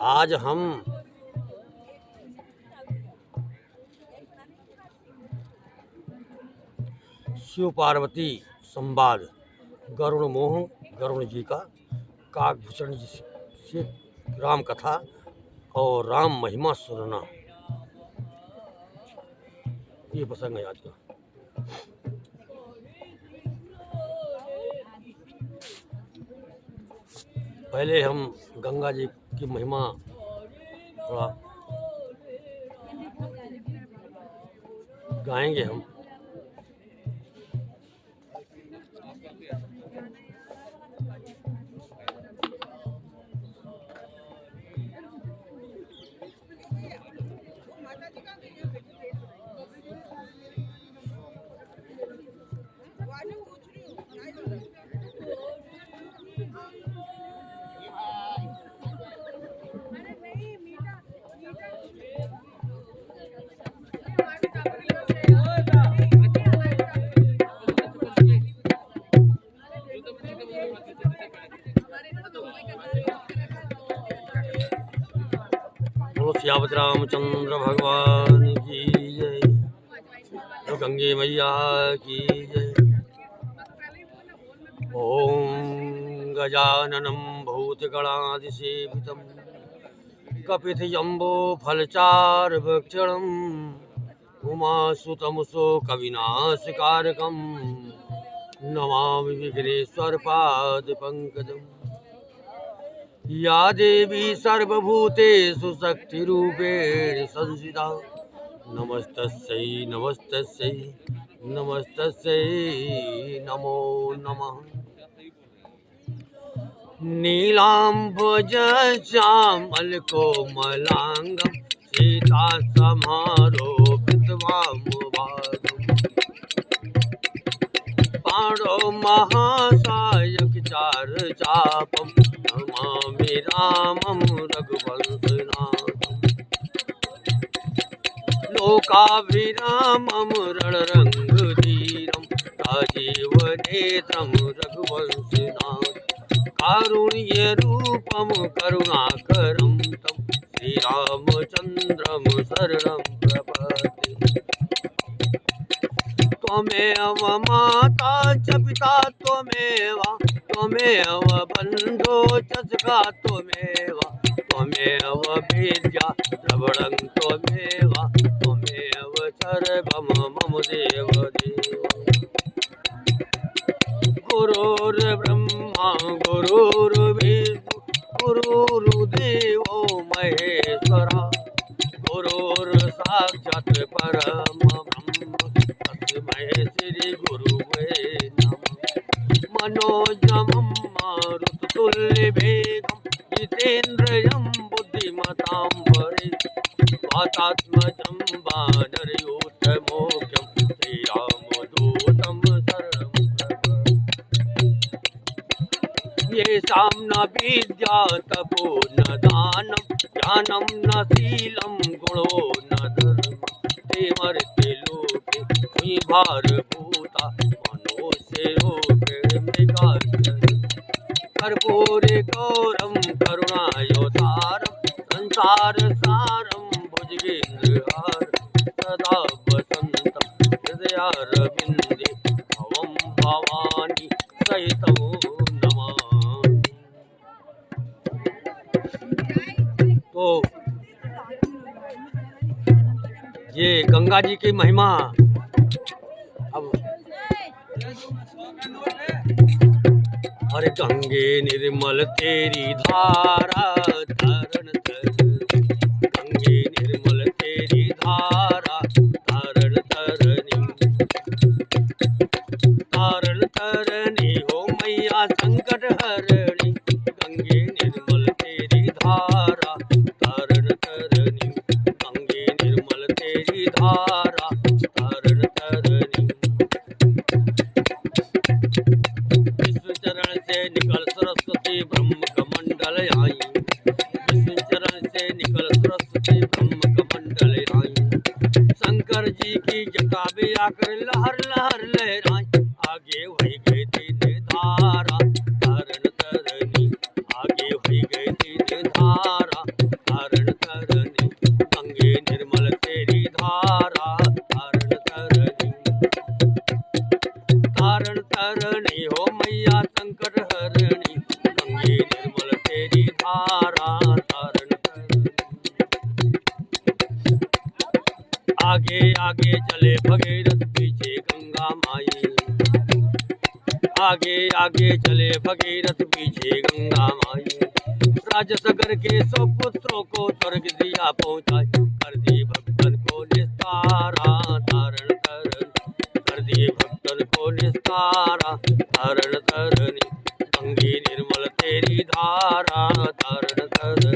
आज हम शिव पार्वती संवाद गरुड़ मोह गरुड़ जी का काकभूषण जी से राम कथा और राम महिमा सुनना, ये प्रसंग है आज का। पहले हम गंगा जी की महिमा थोड़ा गाएंगे हम। श्यावत रामचंद्र भगवान की जय, तो गंगे मैया की जय। ओम गजाननं भूतगणाधिसेवितं कपितजम्बो फलचारुभक्षणं उमासुतमुसो कविनाशकारकं नमामि विघ्नेश्वरपादपङ्कजम्। या देवी सर्वभूतेषु शक्तिरूपेण संस्थिता नमस्तस्यै नमस्तस्यै नमस्तस्यै नमो नमः। नीलाम्बुजश्यामलकोमलाङ्गं सीतासमारोपितवामभागम् पाणौ महासायकचारुचापं नमामि रामं रघुवंशनाथम्। लोकाभिरामं रणरङ्गधीरं राजीवनेत्रं रघुवंशनाथं। कारुण्यरूपं करुणाकरं तं श्रीरामचन्द्रं शरणं प्रपद्ये। त्वमेव माता च पिता त्वमेव, त्वमेव बन्धो च सखा त्वमेव, त्वमेव विद्या द्रविणं त्वमेव, त्वमेव सर्वं मम देव देव। गुरुर्ब्रह्मा गुरुर्विष्णु गुरुर्देवो महेश्वरः, गुरुर्साक्षात् परमब्रह्म तस्मै श्री गुरुवे नमः। मनोजवं मारुततुल्यवेगं जितेन्द्रियं बुद्धिमतां वरिष्ठं वातात्मजं वानरयूथमोख्यं श्रीरामदूतं शरणं प्रपद्ये। येषां न विद्या तपो न दानं ज्ञानं न शीलं गुणो न धर्मः, ते मर्त्य लोके भारभूता मनुष्यरूपेण मृगार्चन। कर्पूरे गौरं करुणावतारं संसारसारं भुजगेन्द्रहारं सदा वसन्तं हृदयारविन्दे भवं भवानी सहितं नमामि। तो ये गंगा जी की महिमा। अब अरे गंगे निर्मल तेरी धारा धारण कर, गंगे निर्मल तेरी धारा धारण तरनी, धारण तरनी हो मैया संकट हरणी। गंगे निर्मल तेरी धारा धारण तरनी, गंगे निर्मल तेरी धारा धारण तरनी। विष्णु चरण से निकल सरस्वती ब्रह्म कमंडल आई, विष्णु चरण से निकल सरस्वती ब्रह्म कमंडल आई। शंकर जी की जटा भी आकर लहर लहर लहराई, आगे वही गए थे तारण तरणी हो मैया संकट हरणी, गंगे निर्मल तेरी धारा तारण तरणी। आगे आगे चले भगीरथ पीछे गंगा माई, आगे आगे चले भगीरथ पीछे गंगा माई। राजसगर के 100 पुत्रों को स्वर्ग दिया पहुंचाए, कर दिए भक्तन को निस्तारा तारण तरणी, कर दिए भक्तन को निस्तारा तारण तरणी, गंगे निर्मल तेरी धारा तारण तरणी।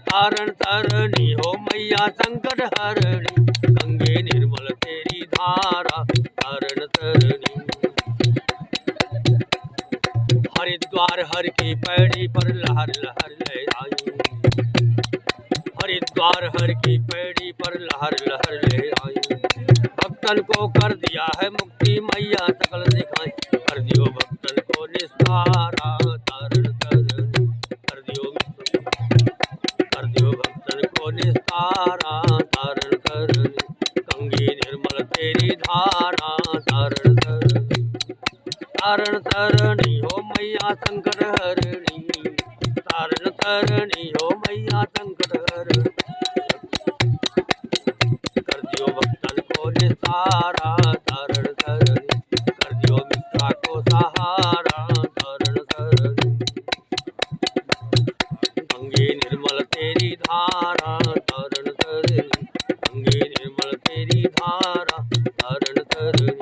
तारण तरणी हो मैया संकट हरणी, गंगे निर्मल तेरी धारा तारण तरणी। हरिद्वार हर की पैड़ी पर लहर लहर लहराई, हरिद्वार हर की पैड़ी पर लहर लहर लहराई। भक्तन को कर दिया है मुक्ति मैया सकल दिखाई, कर दियो भक्तन को निस्तारा तारण तरणी, कर दियो भक्तन को निस्तारा तारण तरणी, गंगे निर्मल तेरी धारा तारण तरणी। तारण तरणी हो मैया संकट हरणी, तारण तरणी हो मैया संकट हरणी, कर दियो भक्तन को निस्तारा तारण तरणी, कर दियो मित्रा को सहारा तारण तरणी, गंगे निर्मल तेरी धारा तारण तरणी, गंगे निर्मल तेरी धारा तारण तरणी।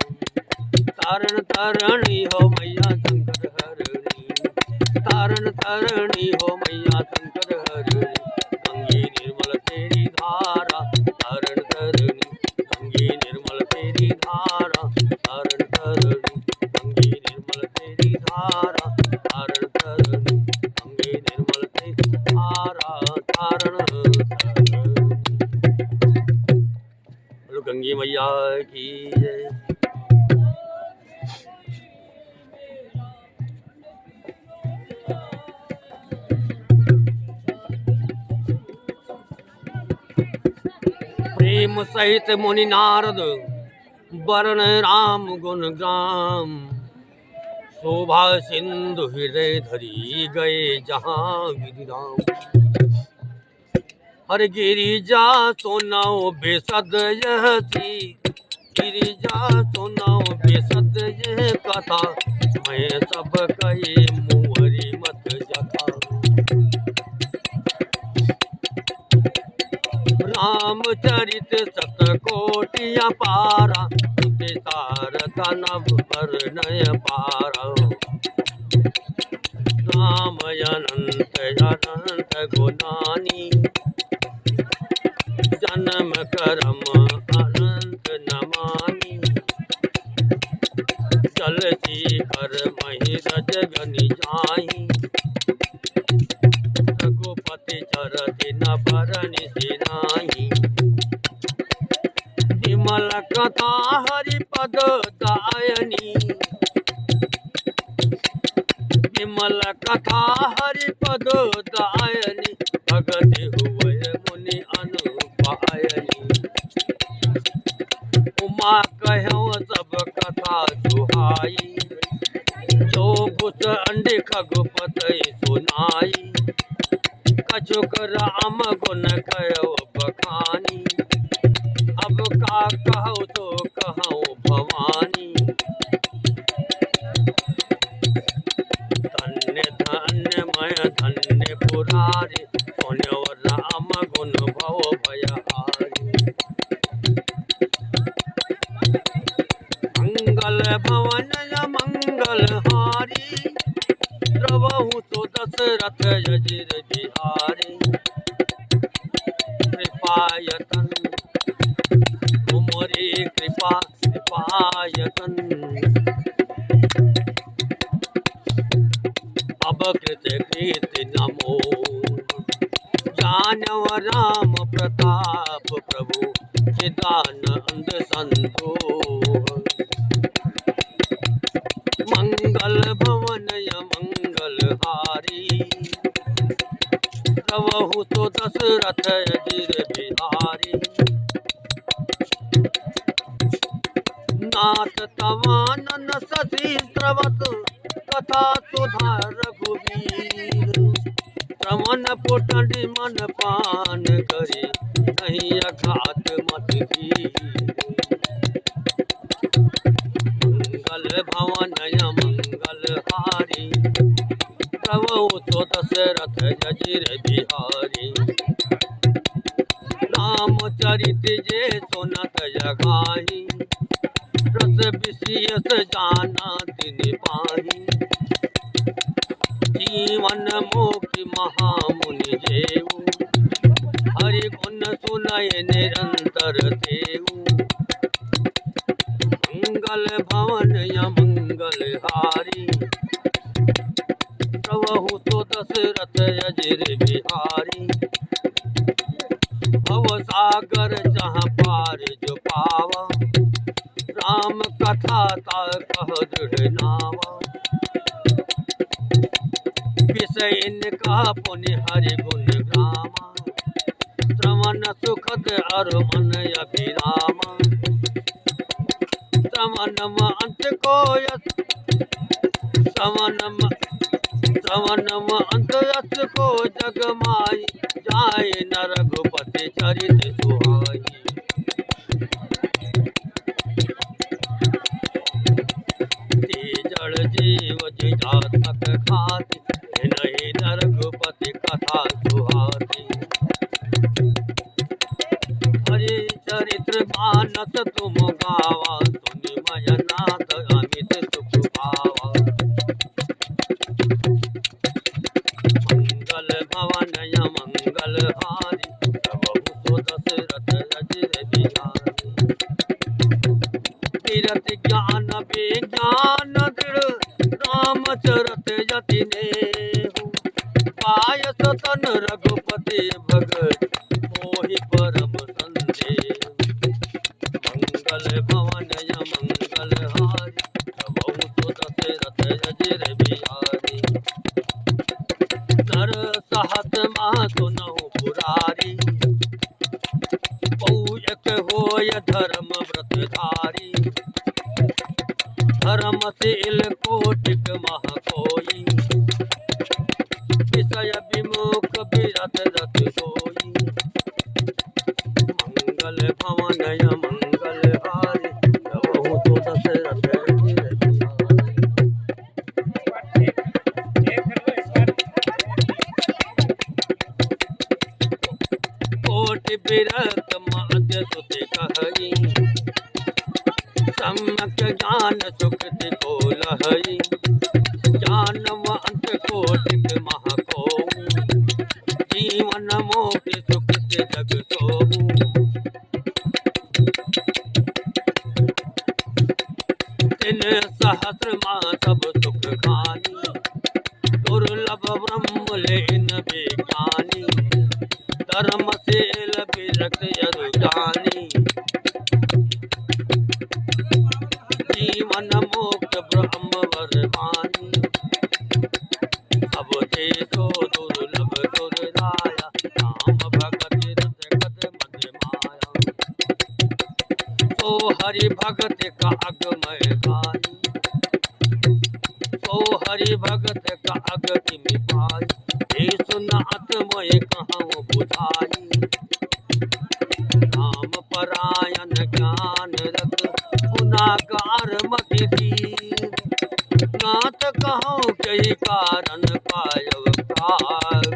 तारण तरणी हो मैया संकट हरणी, तारण तरणी हो मैया संकट हरणी, गंगे निर्मल तेरी धारा तारण तरणी, गंगे निर्मल तेरी धारा तारण तरणी, गंगे निर्मल तेरी धारा तारण तरणी, गंगे निर्मल तेरी धारा तारण तरणी। बोलो गंगे मैया की जय। प्रेम सहित मुनि नारद वरण राम गुण ग्राम, शोभा सिंधु हृदय धरी गए जहाँ विधि राम। हर गिरिजा सोनाओ बेसद यह थी, गिरिजा सोनाओ बेसद यह कथा, मैं सब कहे मुहरी मत जथा। रामचरित सतकोटिया पारा, तारका नभ पर नय पारा। राम अनंत अनंत गुणानी, जन्म करम अनंत नमानी। चल कर मही रजगनि जाही, रघुपति चरति न भरनि सिनाही। विमल कथा हरिपद दायनी, विमल कथा हरिपद दायनी। भगति हुए मुनि अनुपायनी, उमा कहो सब कथा सुहाई। जो कुछ अंडे खगपति सुनाई, कछुक राम गुण कहो बखानी। अब का कहो तो कहो भवानी, धन्य धन्य मय धन्य पुरारी। सुनो राम गुण भव भयहारी, मंगल भवन मंगल हारी। द्रवहु तो दशरथ यजिर बिहारी, कृपायतन तुमरी कृपा कृपायतन। अब कृत कृत नमो, जानव राम प्रताप प्रभु। चिदानंद संतोष, मंगल भवन मंगल हारी। प्रभु तो दशरथ यजिर बिहारी, नाथ तवानन शशि स्रवत कथा सुधा रघुवीर श्रवण पुटंडी मन पान करे नहीं अघात मत कीर मंगल भवन मंगल हारी प्रभु तो दशरथ जजिर बिहारी रामचरित जे सुनत जगाही रस विशेष जाना तिन पाही जीवन मोक्ष महामुनि जेऊ हरि गुण सुनय निरंतर देऊ मंगल भवन मंगल हारी प्रभु तो दशरथ अजिर बिहारी भव सागर जहाँ पार जो पावा राम कथा ता कह दृढ़ नावा विषय इनका पुण्य हरि गुण ग्रामा श्रवण सुखद अरु मन अभिरामा श्रवणम अंत को श्रवणम अंत यश को जग माई जाय न रघुपति चरित सुहाई जड़ जीव जिजातक खाती नहीं न रघुपति कथा सुहाती हरि चरित्र मानस तुम गावा सुनि मय नाथ अमित सुख पावा मंगल भवन मंगल हारी प्रभु तो दशरथ अजिर बिहारी तीरथ ज्ञान विज्ञान दृढ़ रामचरत यति नेहु पाय सतन रघुपति भगत मोहि परम संदेह मंगल भवन मंगल हारी प्रभु तो दशरथ अजिर बिहारी नर सहत मह सुनहु पुरारी पौजक होय धर्म व्रत धारी धर्मशील कोटिक मह कोई विषय विमुख विरत रत सोई मंगल भवन मंगल हारी प्रभु तो दशरथ अजिर कोटि विरत मध्य सुत कही सम्यक ज्ञान सुकृति को लहई ज्ञानम अंत कोटिक मह को जीवन मोक्ष सुकृति जग सोहू तिन सहस्र माँ सब सुख खानी दुर्लभ ब्रह्म लेन विज्ञानी धर्मशील विरक्त यरु जानी जीवन मोक्ष ब्रह्म वरवानी अब देशो दुर्लभ दुर्दाया नाम भगति रत कद मद माया तो हरि भगत का अगमय गानी तो हरि भगत का अग किमि पाई हे सुनात मोय कहाँ बुझाई राम परायण ज्ञान रत गुनागार मति धीर नाथ कहो कई कारण पायव प्राग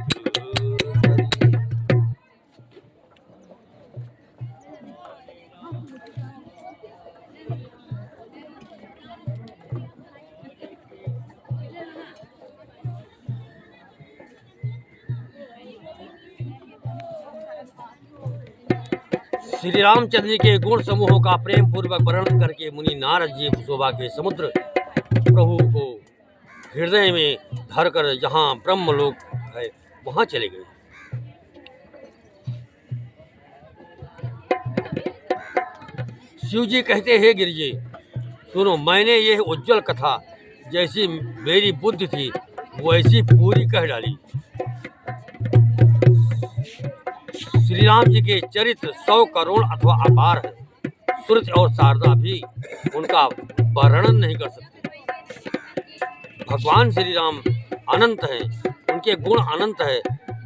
श्री रामचंद्र जी के गुण समूहों का प्रेम पूर्वक वर्णन करके मुनि नारद जी शोभा के समुद्र प्रभु को हृदय में धरकर जहाँ ब्रह्म लोक है वहाँ चले गए। शिव जी कहते हैं गिरिजे सुनो, मैंने यह उज्जवल कथा जैसी मेरी बुद्धि थी वैसी पूरी कह डाली। श्री राम जी के चरित्र 100 करोड़ अथवा अपार है। श्रुति और शारदा भी उनका वर्णन नहीं कर सकते। भगवान श्री राम अनंत हैं, उनके गुण अनंत है,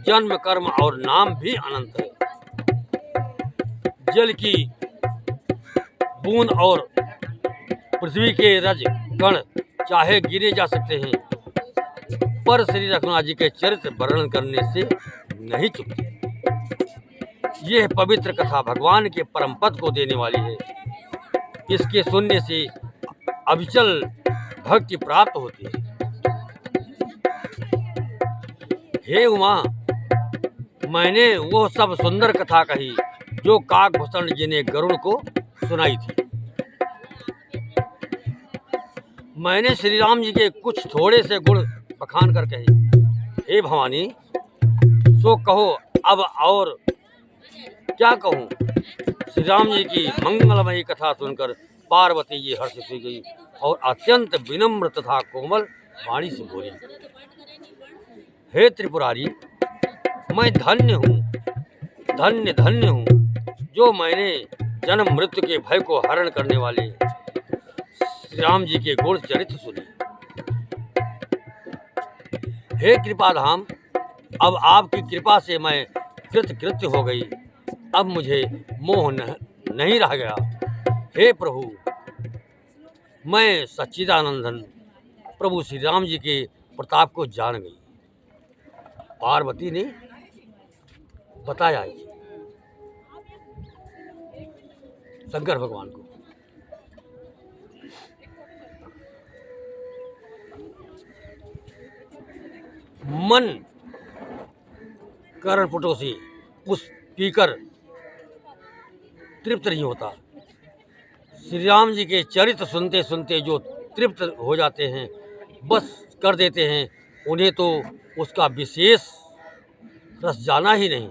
जन्म कर्म और नाम भी अनंत है। जल की बूंद और पृथ्वी के रज कण चाहे गिने जा सकते हैं, पर श्री रघुनाथ जी के चरित्र वर्णन करने से नहीं चुकते। यह पवित्र कथा भगवान के परम पद को देने वाली है। इसके सुनने से अविचल भक्ति प्राप्त होती है। हे उमा, मैंने वो सब सुंदर कथा कही जो काकभूषण जी ने गरुड़ को सुनाई थी। मैंने श्री राम जी के कुछ थोड़े से गुण बखान कर कहे। हे भवानी, सो कहो अब और क्या कहूँ। श्री राम जी की मंगलमयी कथा सुनकर पार्वती जी हर्षित हुई गई और अत्यंत विनम्र तथा कोमल वाणी से बोली, हे त्रिपुरारी, मैं धन्य हूँ, धन्य धन्य हूँ जो मैंने जन्म मृत्यु के भय को हरण करने वाले श्री राम जी के गुण चरित्र सुने। हे कृपाधाम, अब आपकी कृपा से मैं कृतकृत्य हो गई। अब मुझे मोह नहीं रह गया। हे प्रभु, मैं सच्चिदानंदन प्रभु श्री राम जी के प्रताप को जान गई। पार्वती ने बताया शंकर भगवान को। मन कर्णपुटों से उस पीकर तृप्त नहीं होता। श्री राम जी के चरित्र सुनते सुनते जो तृप्त हो जाते हैं, बस कर देते हैं, उन्हें तो उसका विशेष रस जाना ही नहीं।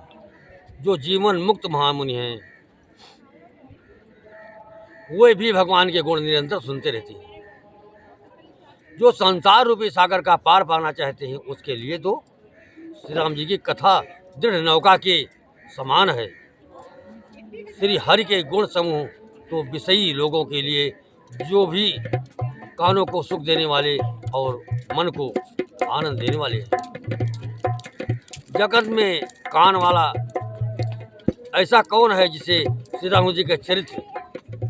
जो जीवन मुक्त महामुनि हैं, वे भी भगवान के गुण निरंतर सुनते रहते हैं। जो संसार रूपी सागर का पार पाना चाहते हैं, उसके लिए तो श्री राम जी की कथा दृढ़ नौका के समान है। श्री हरि के गुण समूह तो विषयी लोगों के लिए जो भी कानों को सुख देने वाले और मन को आनंद देने वाले हैं। जगत में कान वाला ऐसा कौन है जिसे श्री राम जी के चरित्र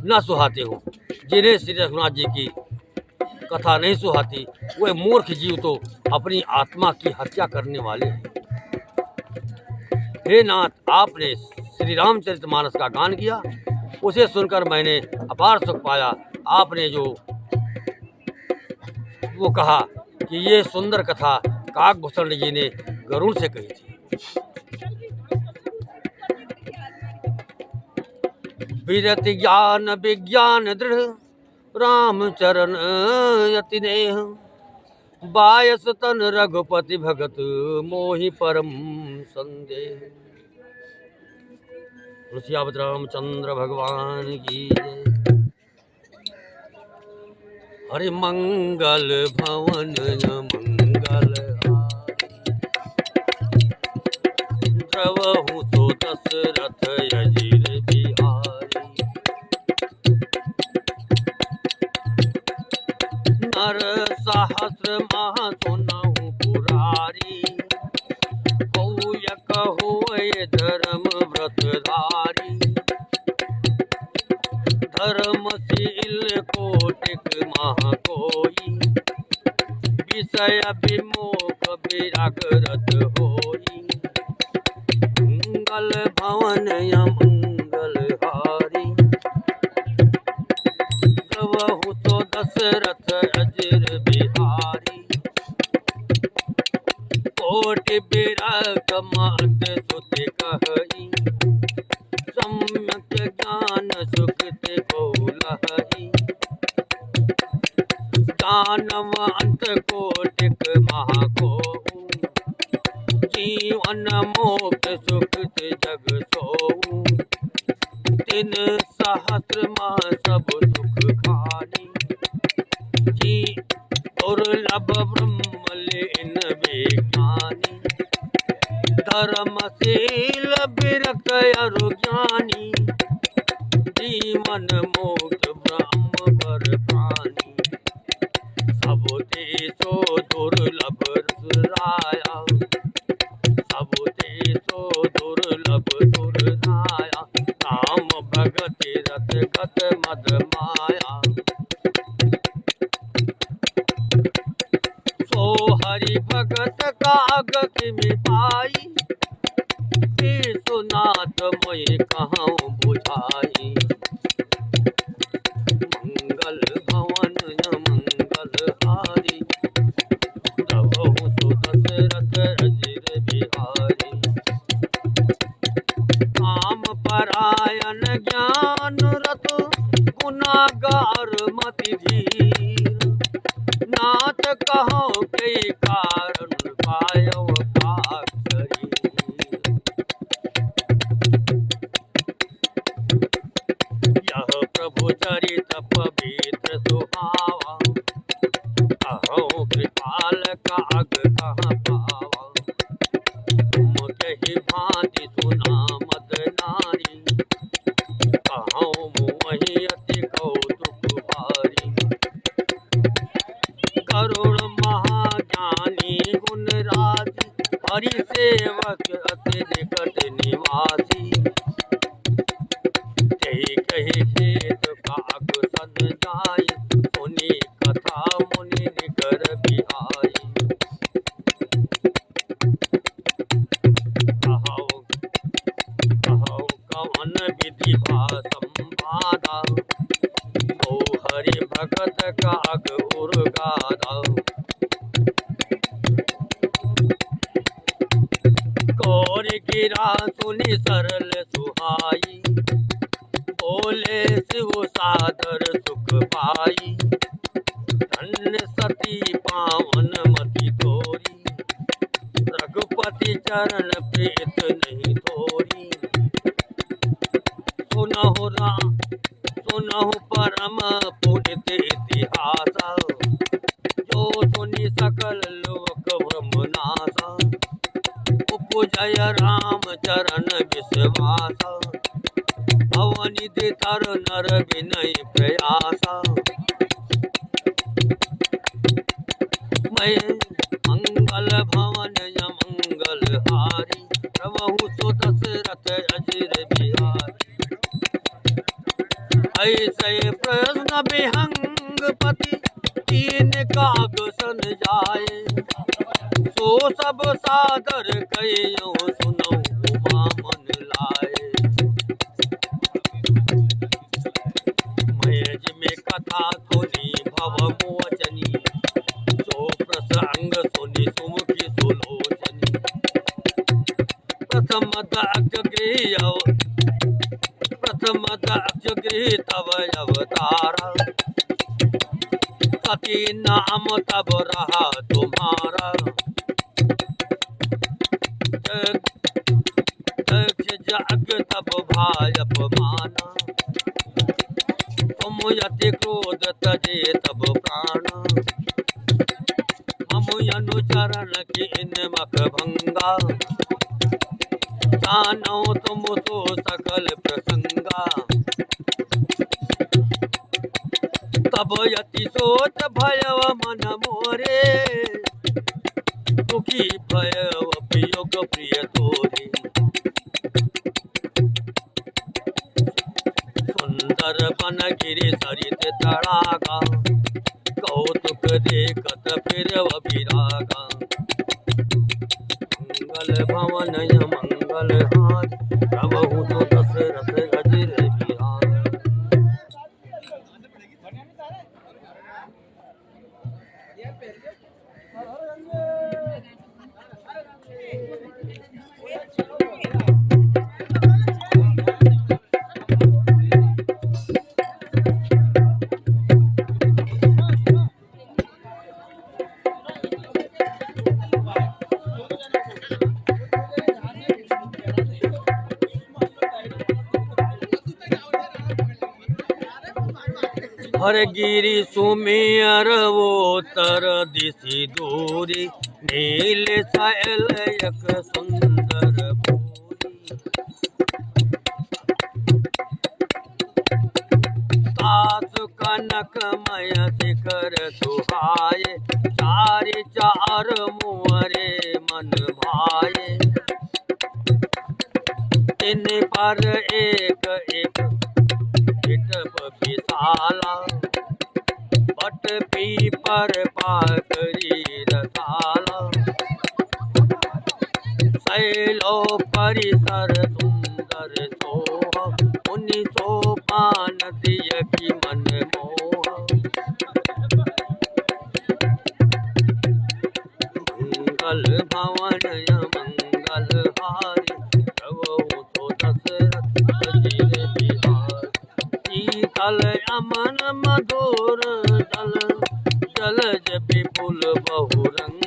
न सुहाते हो। जिन्हें श्री रघुनाथ जी की कथा नहीं सुहाती, वे मूर्ख जीव तो अपनी आत्मा की हत्या करने वाले हैं। हे नाथ, आपने श्री रामचरितमानस का गान किया, उसे सुनकर मैंने अपार सुख पाया। आपने जो वो कहा कि ये सुंदर कथा काकभूषण जी ने गरुड़ से कही थी। विरति ज्ञान विज्ञान दृढ़ राम चरण यति नेह, बायस तन रघुपति भगत मोहि परम संदेह। तुलसीयावत रामचंद्र भगवान की जय। हरि मंगल भवन मंगल द्रवहु तो दशरथ अजीर बिहारी। नर सहस्र महा सुनहु पुरारी, कौयक होय धर्म व्रतधारी। धर्मशील कोटिक महा कोई, विषय विमोख विरागरत होई। मंगल भवन मंगल हारी, प्रभु तो दशरथ अजर बिहारी। कोटि विराग मत सुत कहई, सम्यक ज्ञान सुकृत बहुलहई। दानवंत कोटिक महाकोऊ, जीवन मोक्ष सुकृत जग सोऊ। तिन सहस्र माह सब सुख खानी, जी दुर्लभ ब्रह्म लीन विज्ञानी। धर्मशील विरक्त अरु ज्ञानी, ज्ञानी मन मुक्त ब्रह्म वर प्राणी सब ते सो दुर्लभ सुराया सब ते सो दुर्लभ सुराया नाम भगति रत गत मद माया सो हरि भगत काग किमि पाई सुनाथ मोहि कहाँ बुझाई मंगल भवन मंगल हारी प्रभु सुदशरथ अजिर बिहारी काम परायण ज्ञान रत गुनागार मति धीर नाथ कहो के कारण पायो पाप यह प्रभु चरित पवित्र सुहावा कहो कृपाल काग कहाँ पावा तुम कही भांति सुना मद नारी कहो मोहि अति कौतुक भारी करुण महाज्ञानी गुण राशि हरि सेवक अति निकट निवासी कही खेत काग सन जाय सुनी कथा मुनि निकर बिहाई कहो कवन विधि भा संवादा ओ हरि भगत काग उर्गादा कौर गिरा सुनि सरल सुहाई बोले शिव सादर सुख पाई धन्य सती पावन मति तोरी रघुपति चरण प्रीत नहीं तोरी सुनहु परम पुनित इतिहास जो सुनि सकल लोक ब्रह्मनासा उपजय राम चरण विश्वास अवनिधि तर नर विनय प्रयासा मैं मंगल भवन मंगल हारी प्रभु सुदशरथ अजिर बिहारी ऐसे प्रश्न विहंग पति तीन काग सन जाए सो सब सादर कहियो सुनो उमा मन लाए महेज में कथा सुनी भव मोचनी सो प्रसंग सुनी सुमुखी सुलोचनी प्रथम दक्ष गृह तव अवतारा सती नाम तब रहा तुम्हारा दक्ष जग तब भाय अपमाना तुम यति क्रोध तजे तब प्राण हम अनुचरण कीन मख भंगा जानो तुम तो सकल प्रसंगा तब यति सोच भयव मन मोरे दुखी भयव वियोग प्रिय तोरे सुंदर बन गिरि सरित तड़ागा कौतुक देखत फिर विरागा मंगल भवन मंगल हाथ प्रभु तो दशरथ अजिर बिहारी हर गिरि सुमेर वो तर दिशि दूरी नील शैल एक सुंदर भूरी कनकमय शिखर सुहाए, चारि चार मुहरे मन भाए। तिन पर एक एक बिटप विशाला, बट पीपर पाकरी रसाला। शैलो परिसर सुंदर सोहा, मुनि सोपान दिय की मन मोहा। मंगल भवन मंगल हारी, प्रभु तो दशरथ अजिर बिहार। शीतल अमन मधुर जल, जलज विपुल बहुरंग।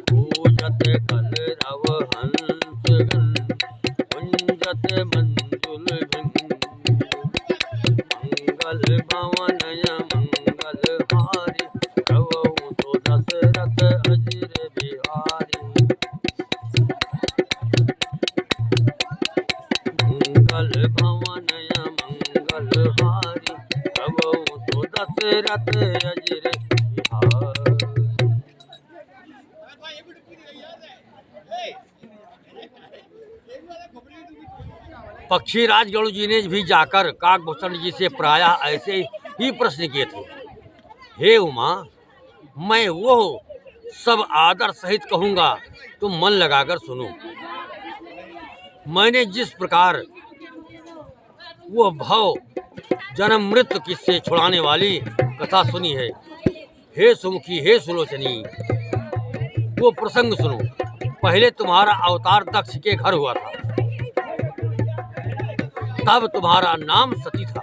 पूजत कलरव हंस गण, कुंजत मंजुल भिंग। मंगल भवन मंगल हारी, प्रभु तो दशरथ अजिर बिहारी। मंगल भवन मंगल हारी, प्रभु तो दशरथ अजिर बिहारी। पक्षीराज गरुड़ जी ने भी जाकर काकभूषण जी से प्रायः ऐसे ही प्रश्न किए थे। हे उमा, मैं वो सब आदर सहित कहूँगा, तुम मन लगाकर सुनो। मैंने जिस प्रकार वो भव जन्म मृत्यु किससे छुड़ाने वाली कथा सुनी है, हे सुमुखी, हे सुलोचनी, वो प्रसंग सुनो। पहले तुम्हारा अवतार दक्ष के घर हुआ था, तब तुम्हारा नाम सती था।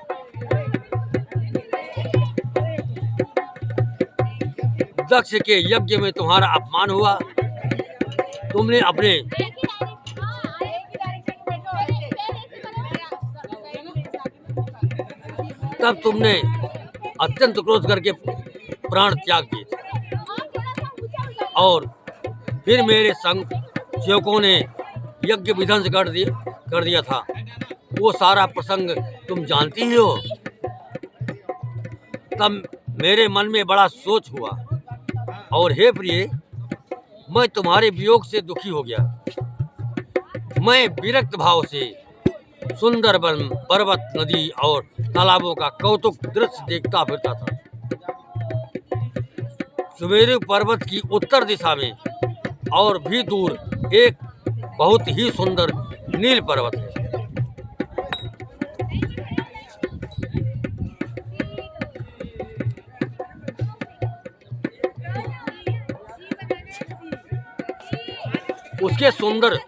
दक्ष के यज्ञ में तुम्हारा अपमान हुआ। तुमने अपने तब तुमने अत्यंत क्रोध करके प्राण त्याग दिए थे, और फिर मेरे संग सेवकों ने यज्ञ विध्वंस कर दिया था। वो सारा प्रसंग तुम जानती ही हो। तब मेरे मन में बड़ा सोच हुआ, और हे प्रिय, मैं तुम्हारे वियोग से दुखी हो गया। मैं विरक्त भाव से सुंदर वन, पर्वत, नदी और तालाबों का कौतुक दृश्य देखता फिरता था। सुमेरु पर्वत की उत्तर दिशा में और भी दूर एक बहुत ही सुंदर नील पर्वत है। उसके सुंदर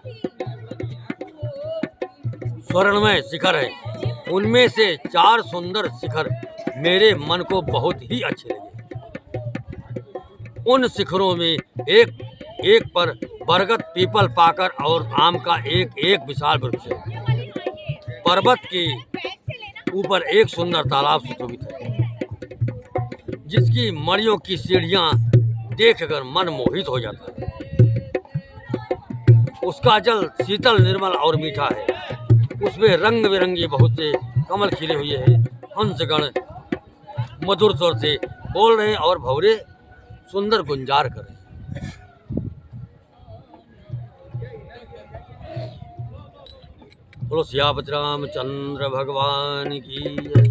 स्वर्णमय शिखर है। उनमें से 4 सुंदर शिखर मेरे मन को बहुत ही अच्छे लगे। उन शिखरों में एक एक पर बरगद, पीपल, पाकर और आम का एक एक विशाल वृक्ष है। पर्वत के ऊपर एक सुंदर तालाब सुशोभित है, जिसकी मणियों की सीढ़ियां देखकर मन मोहित हो जाता है। उसका जल शीतल, निर्मल और मीठा है। उसमें रंग बिरंगे बहुत से कमल खिले हुए हैं। हंसगण मधुर स्वर से बोल रहे और भौरे सुंदर गुंजार कर रहे। बोलो सियापति रामचंद्र भगवान की जय।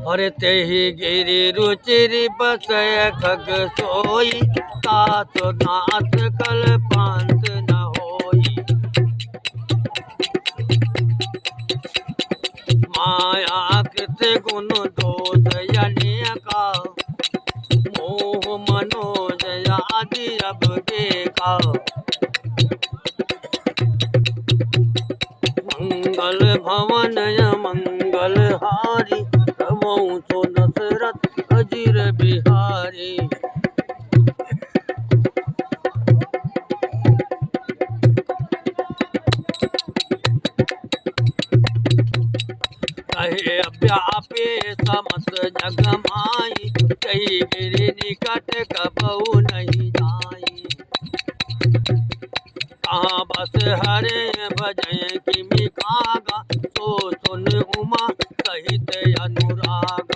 अरे तेहि गिरि रुचिर बसय खग सोई, तात नाथ कल्पांत न होई। माया कृत गुण दोष अनेका, मोह मनोज आदि अब देखा। मंगल भवन मंगल हारी, प्रभु तो दशरथ अजिर बिहारी। कहे व्यापे समस्त जग माई, कही गिरि निकट कबहु नहीं जाई। कहाँ बस हरे भजय किमि कागा, तो सुन सुन उमा सहित अनुराग।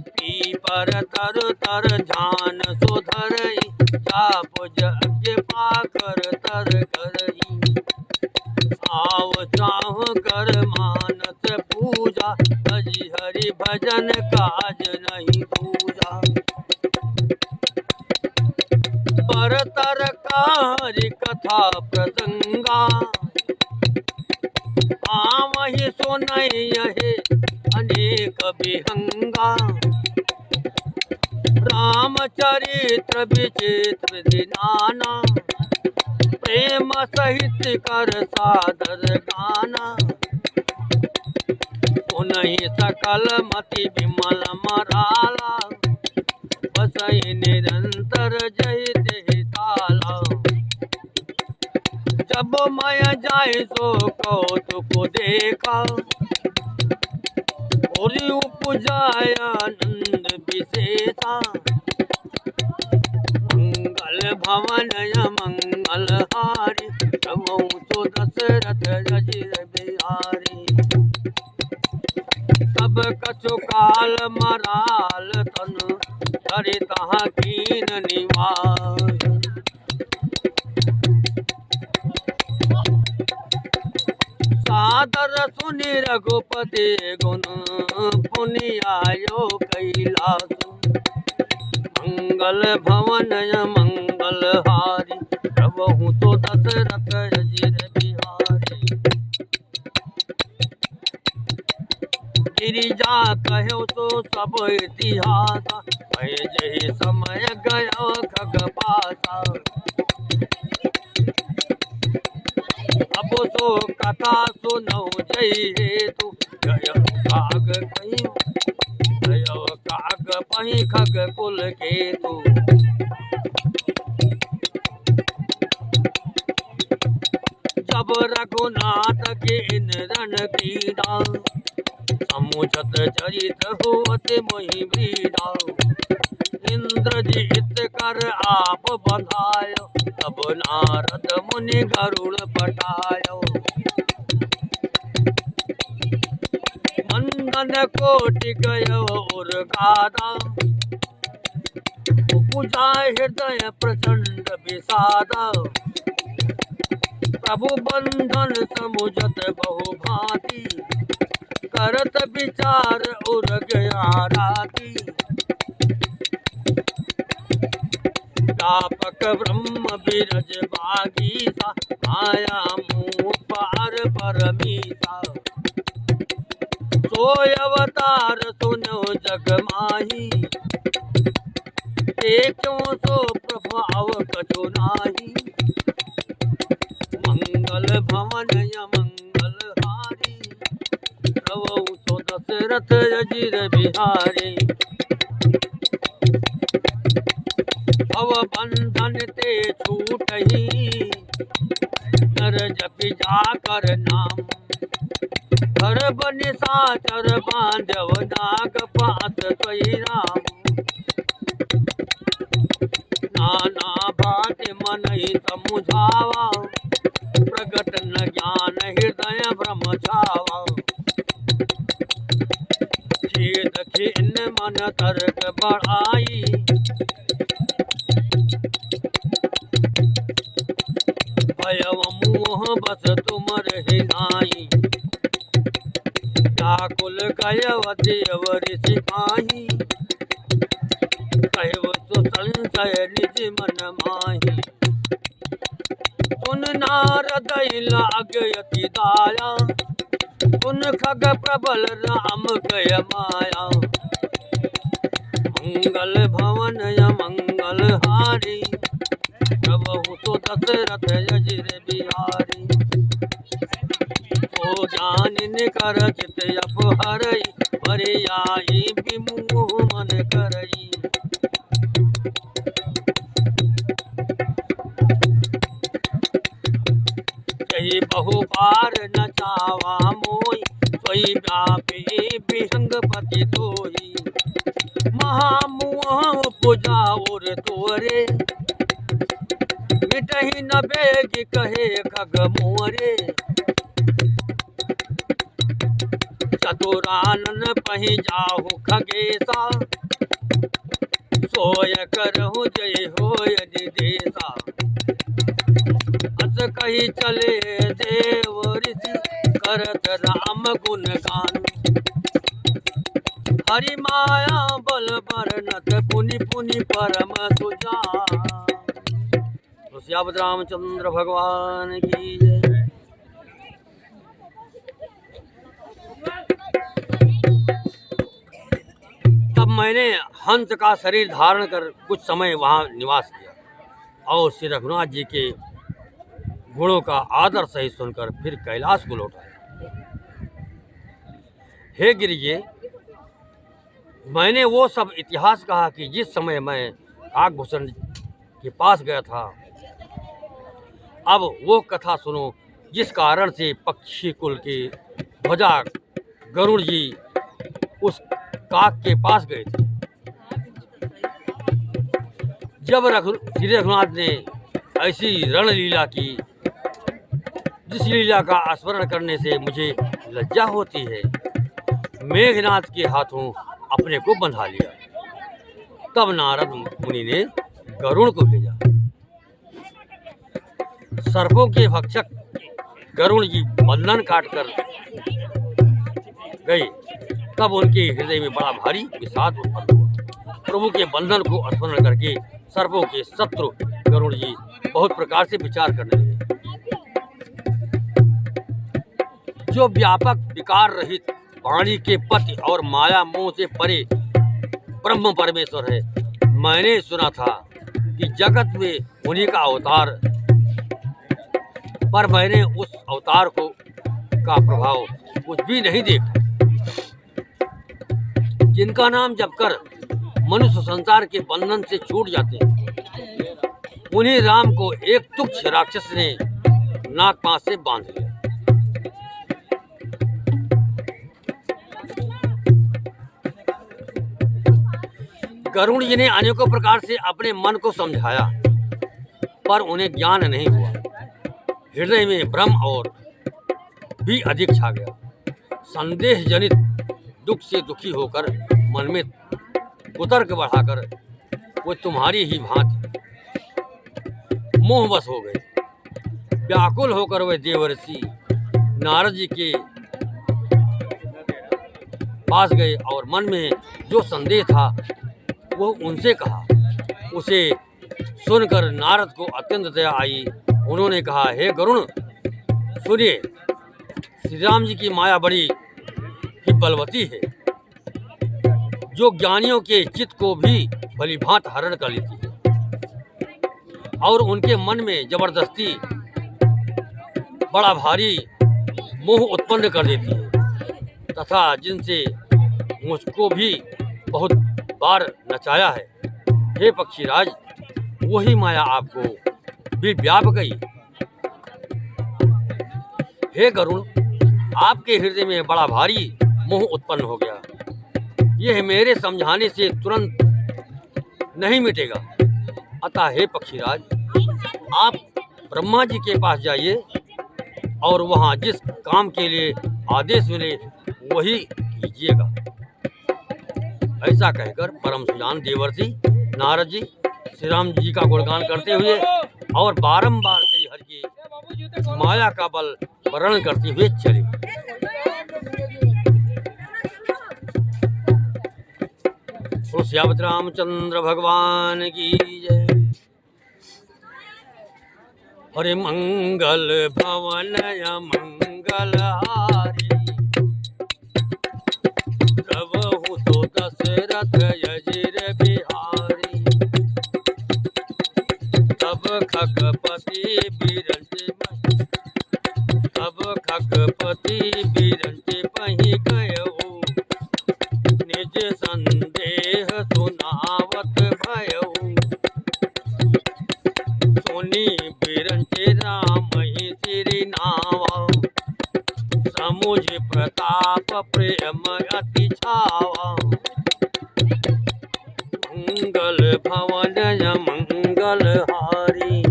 पीपर तर तर ध्यान सोधरई, चाप यज्ञ पाकर तर करई। आव चाह कर मानस पूजा, हरि हरि भजन काज नहीं दूजा। परतर का हरि कथा प्रसंगा, आवहि सुनई यहे अनेक विहंगा। रामचरित्र विचित्र दिनाना, प्रेम सहित कर सादर गाना। सुनहि सकल मति विमल मराला, बसहि निरंतर जय ते ताला। जब मैं जाय सो कौतुक देखा, और उपजाय आनंद विशेषा। मंगल भवन मंगल हारी, प्रभु तो दशरथ अजिर बिहारी। सब कछु काल मराल तन, हरि तहाँ कीन निवास। सादर सुनि रघुपति गुण, पुनि आयो कैलास। मंगल भवन मंगल हारी, प्रभु तो दशरथ अजिर बिहारी। गिरिजा कहो तो सब इतिहास, भय जहि समय गयो खगपासा। अब सो कथा सुनौ जय हेतु, गय काग कहीं गय काग पही खग कुल केतु। जब रघुनाथ के रण पीड़ा, समुझत चरित होत मोहि बीड़ा। इंद्रजीत कर आप बंधायो, तब नारद मुनि गरुड़ पठायो। मंदन कोटि गयो उर गादा, उपजा हृदय प्रचंड विषादा। प्रभु बंधन समुझत बहु भांति, करत विचार उर गया राती। तापक ब्रह्म बिरज बागीसा, आया मुँह पार परमीसा। सोय अवतार सुनो जग माही, देखो सो प्रभाव कछु नाही। मंगल भवन मंगल हारी, प्रभु तो दशरथ अजिर बिहारी। भव बंधन ते छूटहि, नर जपि जाकर नाम। हर बन साचर बांधव, नाग पात सोई राम। नाना भांति मनहि समुझावा, प्रगट न ज्ञान हृदय भ्रम छावा। खेद खिन्न मन तर्क बढ़ाई, भयव मोह बस तुमर हिनाई। व्याकुल गयव देवर सिपाही, कहव तो संशय निज मन माही। सुन नारद लाग यति दाया, सुन खग प्रबल राम कय माया। मंगल भवन मंगल हारी, प्रभु तो दशरथ अजिर बिहारी। ओ ज्ञान निकर चित अपहरई, बरियाई विमुह मन करई। जय बहु बार न चावा मोई, सोई व्यापी विहंगपति तोई। महामुह पूजा और तोरे, मिटहि न बेग कहे खग मोरे। मथुरानन पहि जाहु खगेसा, सोय करहु जय होय निदेशा। अस कही चले देव ऋषि, करत राम गुण गान। हरि माया बल बरनत, पुनि पुनि परम सुजान। तो सियावत रामचंद्र भगवान की जय। तब मैंने हंस का शरीर धारण कर कुछ समय वहां निवास किया और श्री रघुनाथ जी के गुणों का आदर सहित सुनकर फिर कैलाश को लौट आया। हे गिरिजे, मैंने वो सब इतिहास कहा कि जिस समय मैं काकभूषण के पास गया था। अब वो कथा सुनो जिस कारण से पक्षी कुल के ध्वजा गरुड़ जी उस काक के पास गए थे। जब श्री रघुनाथ ने ऐसी रणलीला की जिस लीला का स्मरण करने से मुझे लज्जा होती है, मेघनाथ के हाथों अपने को बंधा लिया। तब नारद मुनि ने गरुड़ को भेजा। सर्पों के भक्षक गरुड़ जी बंधन काट कर गए। तब उनके हृदय में बड़ा भारी विषाद उत्पन्न हुआ। प्रभु के बंधन को स्मरण करके सर्पों के शत्रु गरुड़ जी बहुत प्रकार से विचार करने लगे। जो व्यापक विकार रहित वाणी के पति और माया मोह से परे ब्रह्म परमेश्वर है, मैंने सुना था कि जगत में उन्हीं का अवतार, पर मैंने उस अवतार को का प्रभाव कुछ भी नहीं देखा। जिनका नाम जपकर मनुष्य संसार के बंधन से छूट जाते हैं, उन्हीं राम को एक तुच्छ राक्षस ने नाक पांच से बांध लिया। गरुड़ जी ने अनेकों प्रकार से अपने मन को समझाया, पर उन्हें ज्ञान नहीं हुआ। हृदय में भ्रम और भी अधिक छा गया। संदेह जनित दुख से दुखी होकर मन में कुतर्क बढ़ाकर वो तुम्हारी ही भांति मोहवश हो गए। व्याकुल होकर वे देवर्षि नारद जी के पास गए और मन में जो संदेह था वो उनसे कहा। उसे सुनकर नारद को अत्यंत दया आई। उन्होंने कहा, हे गरुड़, सुनिए, श्री राम जी की माया बड़ी ही बलवती है, जो ज्ञानियों के चित्त को भी भलीभांत हरण कर लेती है और उनके मन में जबरदस्ती बड़ा भारी मोह उत्पन्न कर देती है, तथा जिनसे मुझको भी बहुत बार नचाया है। हे पक्षीराज, वही माया आपको भी व्याप गई। हे गरुड़, आपके हृदय में बड़ा भारी मोह उत्पन्न हो गया। यह मेरे समझाने से तुरंत नहीं मिटेगा। अतः हे पक्षीराज, आप ब्रह्मा जी के पास जाइए और वहाँ जिस काम के लिए आदेश मिले वही कीजिएगा। ऐसा कहकर परम सुजान देवर्षि नारद जी श्री राम जी का गुणगान करते हुए और बारंबार श्री हरि की माया का बल वर्णन करते हुए चले। सियावत रामचंद्र भगवान की जय। हरे मंगल भवन मंगल हारी, प्रभु तो दशरथ यजिर बिहारी। तब खगपति बिरंचे पहि गयऊ, निज संदेह सुनावत भयऊ। सुनी बिरंचे राम ही सिरि नावा, समुझ प्रताप प्रेम अति छावा। मंगल भवन मंगल हारी,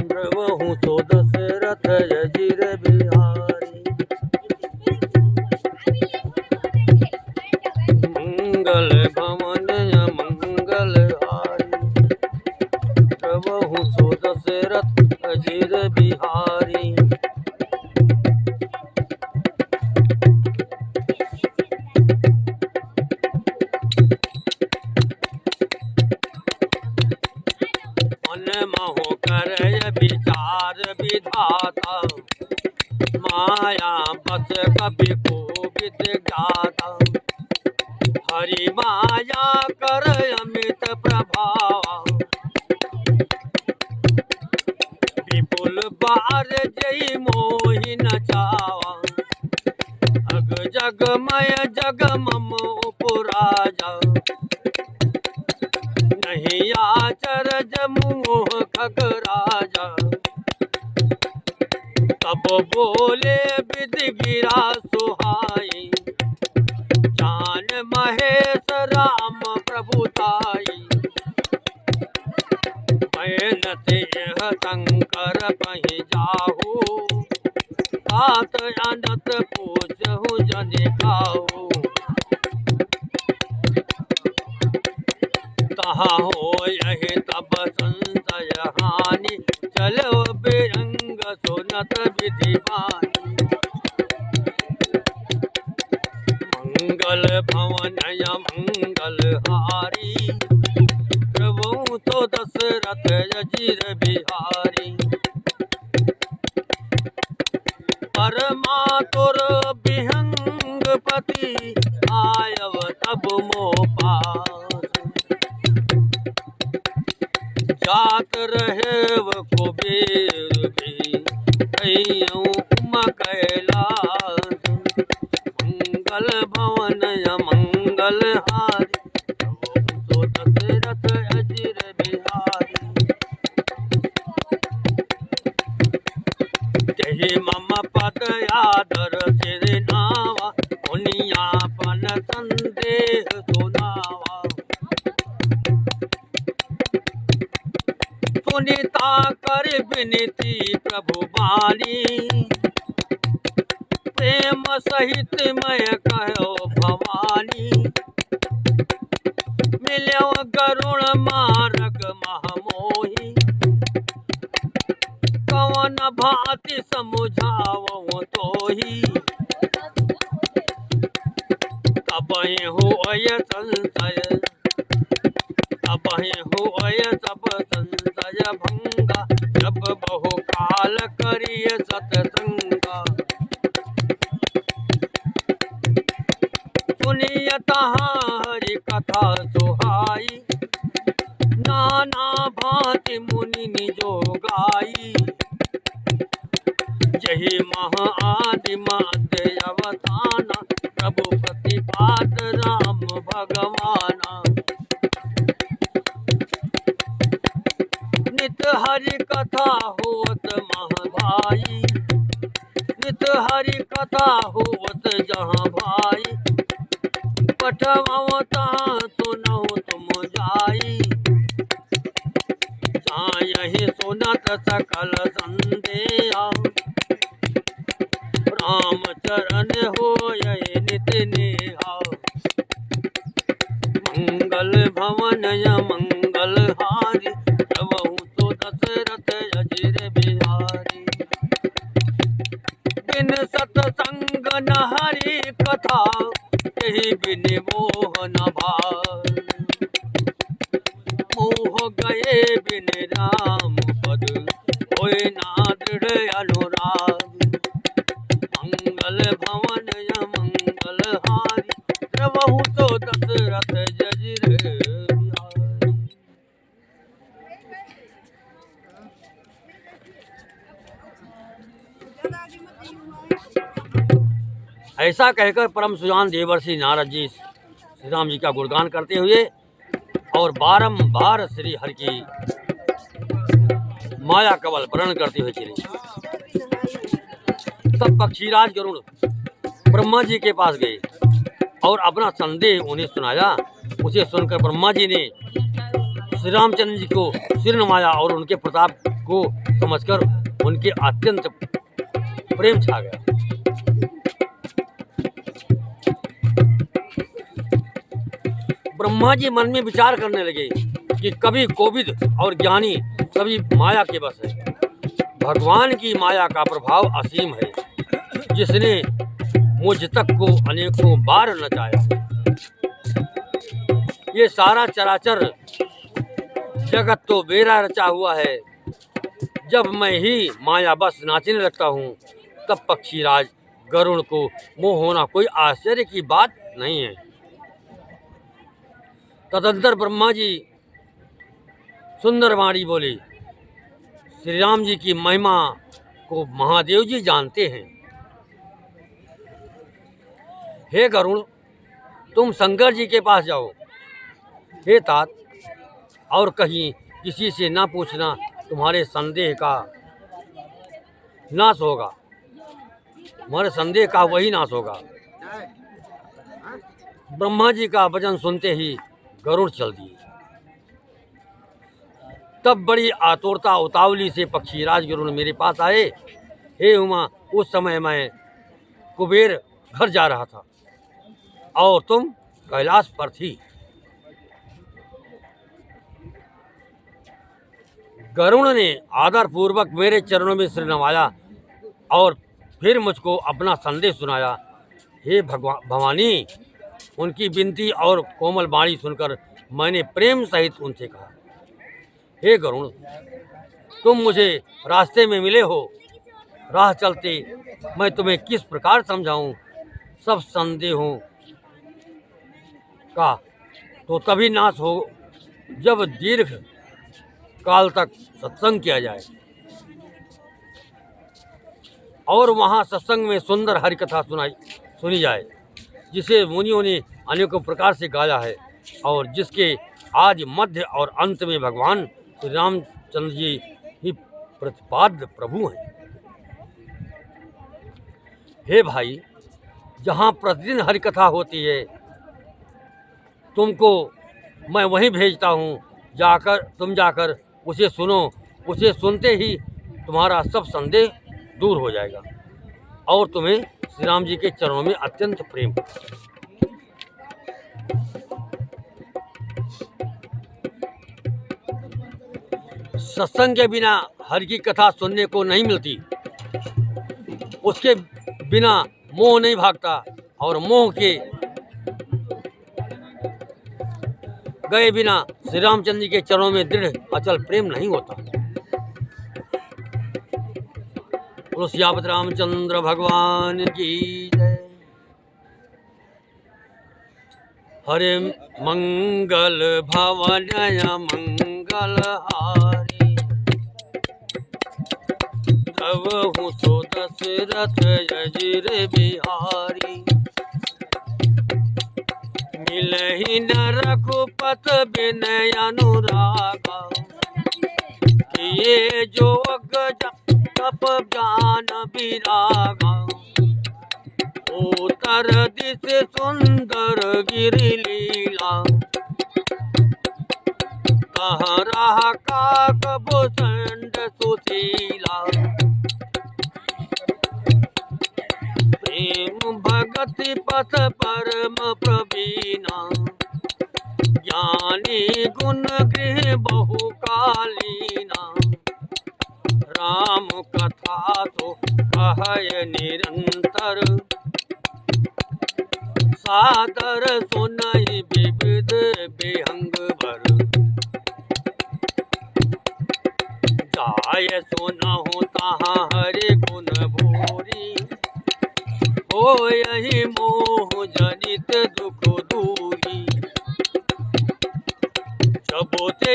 प्रभु तो दशरथ यजिर बिहारी। माया बस कभी को विद ज्ञाता, हरि माया कर अमित प्रभाव, विपुल बार जय मोहि न चावा, अग जगमय जग मम उपराजा, नहीं आचरज मोह खग राजा, तब बोले विद गिरा सुहाई, जान महेश राम प्रभुताई, मैनते यह शंकर पहि जाहू, बात अनत पूछहु जनि काहू, कहा हो यही तब संशय हानि, चलो बिरंग सुनत विधि बानी, मंगल भवनय मंगल हारी, प्रभु तो दशरथ अजीर बिहारी, परमातुर विहंग पति, आयव तब मो पास, जात रहे कुबेर भी, उम कैलास, मंगल भवन मंगल हारी, तो दशरथ अजीर बिहारी, तेहि मम पद आदर सिर नावा, मुनियापन संदेह सुनावा, सुनीता कर विनती प्रभु बानी, प्रेम सहित मैं कहो भवानी, मिलो गरुण मार्ग महमोही, कवन भांति समुझावो तोही, तबहि होय संशय, तबहि होय सब संशय भंगा, जब बहु काल करिय सतसंगा, सुनिय तहाँ हरि कथा सुहाई, नाना भांति मुनि निजो गाई, यही महा आदि मध्य अवसाना, प्रभु प्रतिपाद राम भगवाना, नित हरि कथा होत महभाई, नित हरि कथा होत जहाँ भाई, पठवाओ तहाँ सुनहु तुम जाई, जहाँ यही सुनत सकल संदेहा, राम चरण होय नित नेहा, मंगल भवनय मंगल हारी, प्रभु तो दशरथ अजीर बिहारी, बिन सतसंग न हरि कथा, यही बिन मोह न भार, मोह गए बिन राम पद, होय ना दृढ़ अनुराग, मंगल भवन मंगल हारी, प्रभु तो दशरथ अजीर बिहारी। ऐसा कहकर परम सुजान देवर्षि नारद जी श्री राम जी का गुणगान करते हुए और बारंबार श्री हरि की माया कवल वर्णन करते हुए चले। तब पक्षीराज गरुड़ ब्रह्मा जी के पास गए और अपना संदेह उन्हें सुनाया। उसे सुनकर ब्रह्मा जी ने श्री रामचंद्र जी को सिर नवाया और उनके प्रताप को समझकर उनके अत्यंत प्रेम छा गया। ब्रह्मा जी मन में विचार करने लगे कि कभी कोविद और ज्ञानी सभी माया के बस है। भगवान की माया का प्रभाव असीम है, जिसने मुझ तक को अनेकों बार नचाया। ये सारा चराचर जगत तो मेरा रचा हुआ है। जब मैं ही माया बस नाचने लगता हूँ तब पक्षीराज गरुड़ को मोह होना कोई आश्चर्य की बात नहीं है। तदंतर ब्रह्मा जी सुंदर वाणी बोले, श्री राम जी की महिमा को महादेव जी जानते हैं। हे गरुड़, तुम शंकर जी के पास जाओ। हे तात, और कहीं किसी से ना पूछना, तुम्हारे संदेह का नाश होगा, तुम्हारे संदेह का वही नाश होगा। ब्रह्मा जी का वचन सुनते ही गरुड़ चल दिए। तब बड़ी आतुरता उतावली से पक्षीराज गरुड़ मेरे पास आए। हे उमा, उस समय मैं कुबेर घर जा रहा था और तुम कैलाश पर थी। गरुड़ ने आदर पूर्वक मेरे चरणों में सिर नवाया और फिर मुझको अपना संदेश सुनाया। हे भवानी, उनकी विनती और कोमल वाणी सुनकर मैंने प्रेम सहित उनसे कहा, हे गरुड़, तुम मुझे रास्ते में मिले हो, राह चलते मैं तुम्हें किस प्रकार समझाऊं सब संदेहों का तो तभी नाश हो जब दीर्घ काल तक सत्संग किया जाए और वहाँ सत्संग में सुंदर हरि कथा सुनी जाए, जिसे मुनियों ने अनेकों प्रकार से गाया है और जिसके आज मध्य और अंत में भगवान श्री रामचंद्र जी ही प्रतिपाद्य प्रभु हैं। हे भाई, जहाँ प्रतिदिन हरि कथा होती है, तुमको मैं वहीं भेजता हूँ, तुम जाकर उसे सुनो। उसे सुनते ही तुम्हारा सब संदेह दूर हो जाएगा और तुम्हें श्री राम जी के चरणों में अत्यंत प्रेम। सत्संग के बिना हरि की कथा सुनने को नहीं मिलती, उसके बिना मोह नहीं भागता और मोह के गए बिना श्री रामचंद्र जी के चरणों में दृढ़ अचल प्रेम नहीं होता। बोलो सियापत रामचंद्र भगवान की जय। हरे मंगल भवन मंगल हारी, प्रभु तो दशरथ अजिर बिहारी। मिलहि न रघुपत बिनय अनुरागा, किए जोग तप ज्ञान विरागा। उत्तर दिश सुंदर गिरि लीला, तहाँ रहा काक भुसंड सुशीला। प्रेम भगति पथ परम प्रवीणा, ज्ञानी गुण गृह बहुकालीना। राम कथा तो कहय निरंतर, सादर सुनहि विविध विहंग भर। जाय सुनहु तहाँ हरि गुण भूरि, हो यही मोह जनित दुख दूरी। जबोते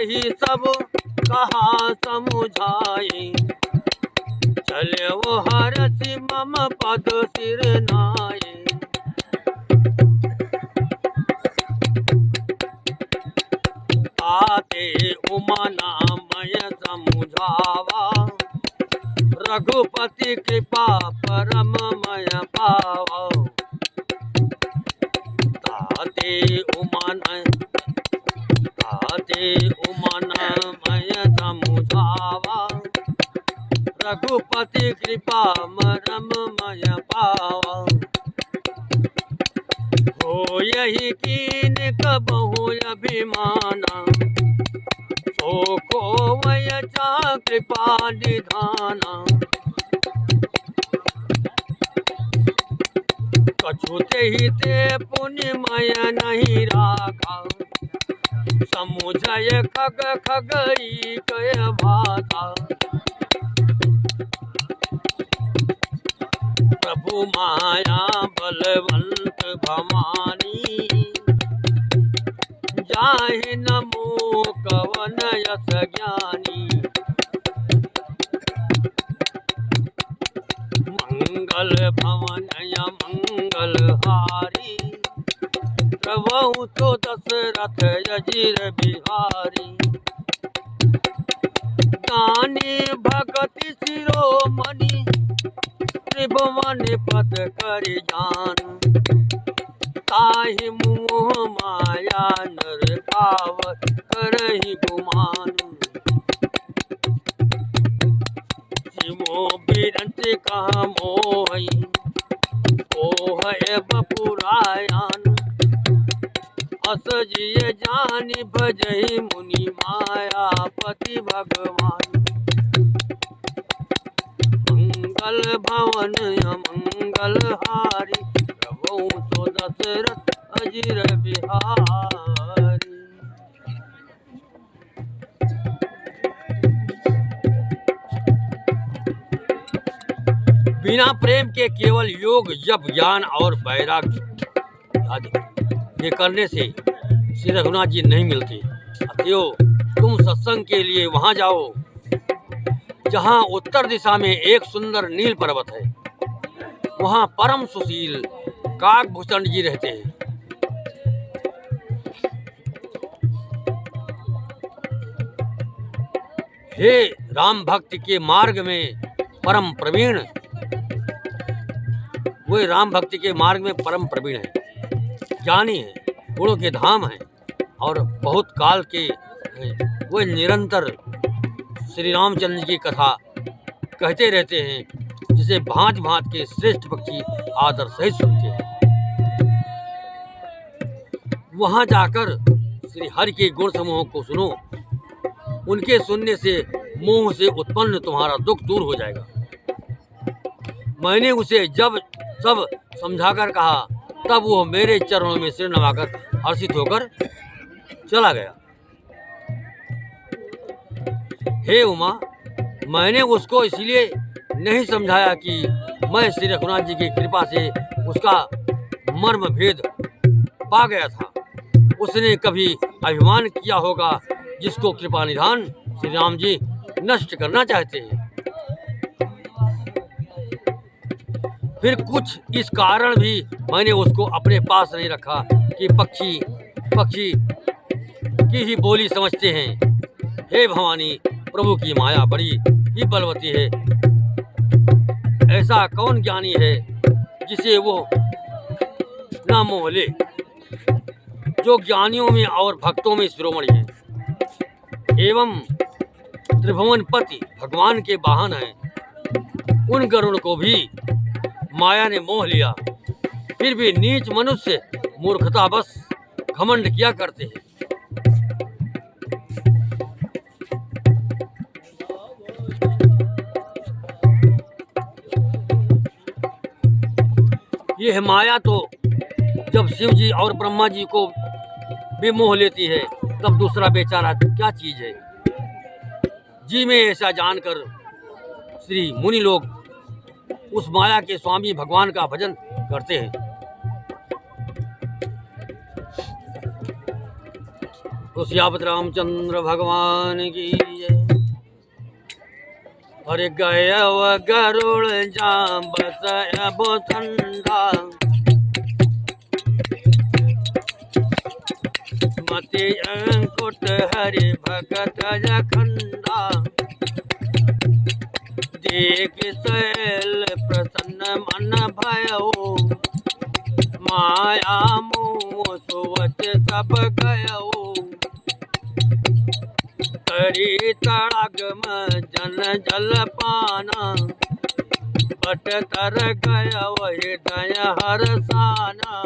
ही सब कहा समुझाए, चले वो हरसि मम पद सिर नाये। आते उमा नामय समुझावा, रघुपति कृपा परममय पावा। ताते उमानमय समुझावा, रघुपति कृपा परममय पावा। हो यही कीन कबहु अभिमाना, सो को वय चा कृपा निधाना। कछुते ही ते पुण्यमय नहीं राखा, समुझय खग खगई कय भाषा। माया बलवंत भवानी, जाहि न मोह कवन यस ज्ञानी। मंगल भवन मंगल हारी, प्रभु तो दशरथ अजिर बिहारी। दानी भगति शिरोमणि, त्रिभुवन पद कर जान। ताहि मोह माया नर भाव करहि गुमान। जीवो बिरंच कहा मोहि, ओह बपुरायन। अस जिय जानि भजहि मुनि, मायापति भगवान। मंगल भवन मंगल हारी, प्रभु तो दशरथ अजिर बिहारी। बिना प्रेम के केवल योग जप ज्ञान और वैराग्य आदि ये करने से श्री रघुनाथ जी नहीं मिलते। अतएव तुम सत्संग के लिए वहां जाओ जहां उत्तर दिशा में एक सुंदर नील पर्वत है। वहां परम सुशील काकभूषण जी रहते हैं। हे राम भक्ति के मार्ग में परम प्रवीण, वे राम भक्ति के मार्ग में परम प्रवीण हैं, ज्ञानी हैं, गुणों के धाम हैं और बहुत काल के हैं। वे निरंतर श्री रामचंद्र की कथा कहते रहते हैं, जिसे भांत भांत के श्रेष्ठ पक्षी आदर सहित सुनते हैं। वहां जाकर श्री हरि के गुण समूह को सुनो। उनके सुनने से मोह से उत्पन्न तुम्हारा दुख दूर हो जाएगा। मैंने उसे जब सब समझाकर कहा, तब वो मेरे चरणों में सिर नवाकर हर्षित होकर चला गया। हे उमा, मैंने उसको इसलिए नहीं समझाया कि मैं श्री रघुनाथ जी की कृपा से उसका मर्म भेद पा गया था। उसने कभी अभिमान किया होगा, जिसको कृपा निधान श्री राम जी नष्ट करना चाहते हैं। फिर कुछ इस कारण भी मैंने उसको अपने पास नहीं रखा कि पक्षी की ही बोली समझते हैं। हे भवानी, प्रभु की माया बड़ी ही बलवती है। ऐसा कौन ज्ञानी है जिसे वो ना मोह ले, जो ज्ञानियों में और भक्तों में शिरोमणि है एवं त्रिभुवन पति भगवान के वाहन हैं। उन गरुड़ को भी माया ने मोह लिया, फिर भी नीच मनुष्य मूर्खता बस घमंड किया करते हैं। यह माया तो जब शिव जी और ब्रह्मा जी को भी मोह लेती है, तब दूसरा बेचारा क्या चीज है। जी में ऐसा जानकर श्री मुनि लोग उस माया के स्वामी भगवान का भजन करते हैं। तो सियापत रामचंद्र भगवान की जय। अरे गय गरुड़ जांबत अबो ठंडा, मति अंकुट हरि भगत जखंडा। देख शैल प्रसन्न मन भयो, माया मोह सुवच सब गयो। करी तड़ागम जन जल पाना, बट तर गय हृदय हरसाना।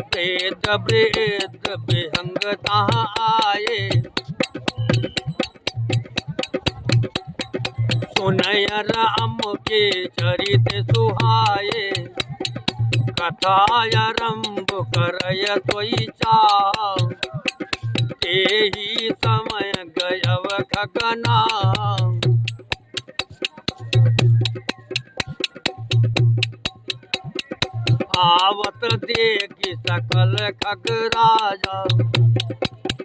वेद वृद्ध विहंग तहाँ आए, सुनय राम के चरित सुहाए। कथा आरंभ करय सोई चाह, तेहि समय गयव खगना। आवत देखी सकल खग राजा,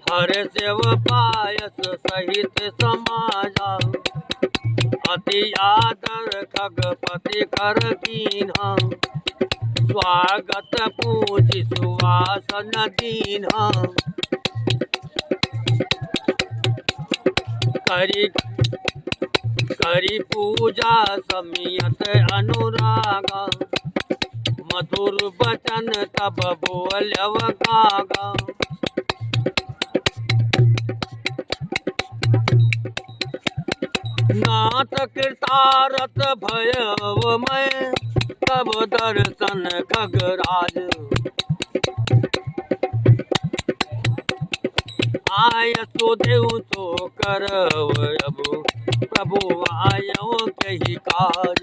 हर सेव पायस सहित समाजा। अति आदर खगपति कर कीन्हा, स्वागत पूजी सुवासन दीन्हा। करी पूजा समियत अनुरागा, मधुर बचन तब बोल्यव गागा। नाथ कृतारथ भयव मैं, तब दर्शन खगराज। आय सो देव सो करव अब, प्रभु आयो कही काज।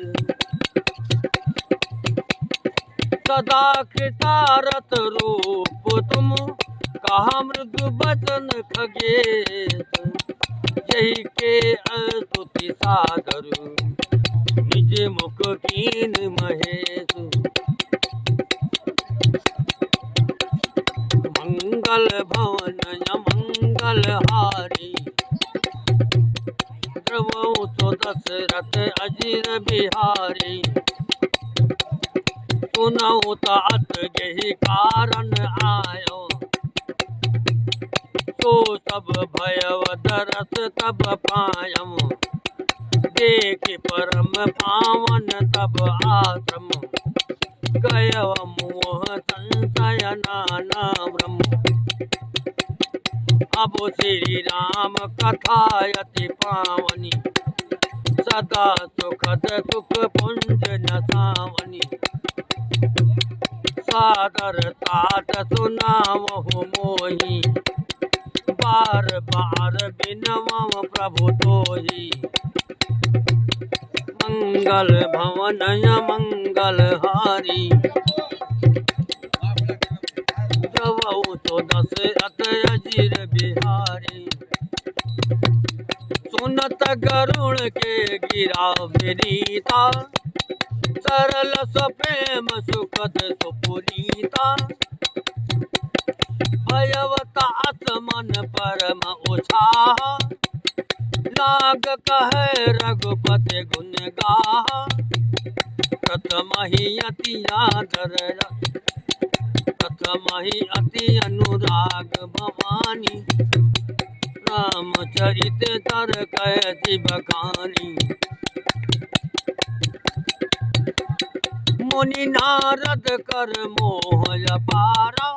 सदा कृतारथ रूप तुम, कहा मृदु बचन खगेश। यही के स्तुति सादर, निज मुख कीन महेश। मंगल भवन मंगल हारी, द्रवौ तो दशरथ अजिर बिहारी। सुनौ तात यही कारण आयो, तो सब भयव दरस तब पायम। देख परम पावन तब आश्रम, गयव मोह संशय नाना ब्रह्म। अब श्री राम कथा अति पावनी, सदा सुखद सुख पुंज न सावनी। सादर तात सुनावहु मोही, बार बार बिनवम प्रभु तोही। मंगल भवन मंगल हारी, द्रवौ तो दशरथ अजिर बिहारी। सुनत गरुण के गिरा विनीता, सरल सप्रेम सुखद सुपुनीता। भयवतात मन परम उछाहा, लाग कहे रघुपति गुण गाहा। प्रथम ही अति आदर, प्रथम ही अति अनुराग भवानी। रामचरित तर कह जीव कहानी। मुनि नारद कर मोह अपारा,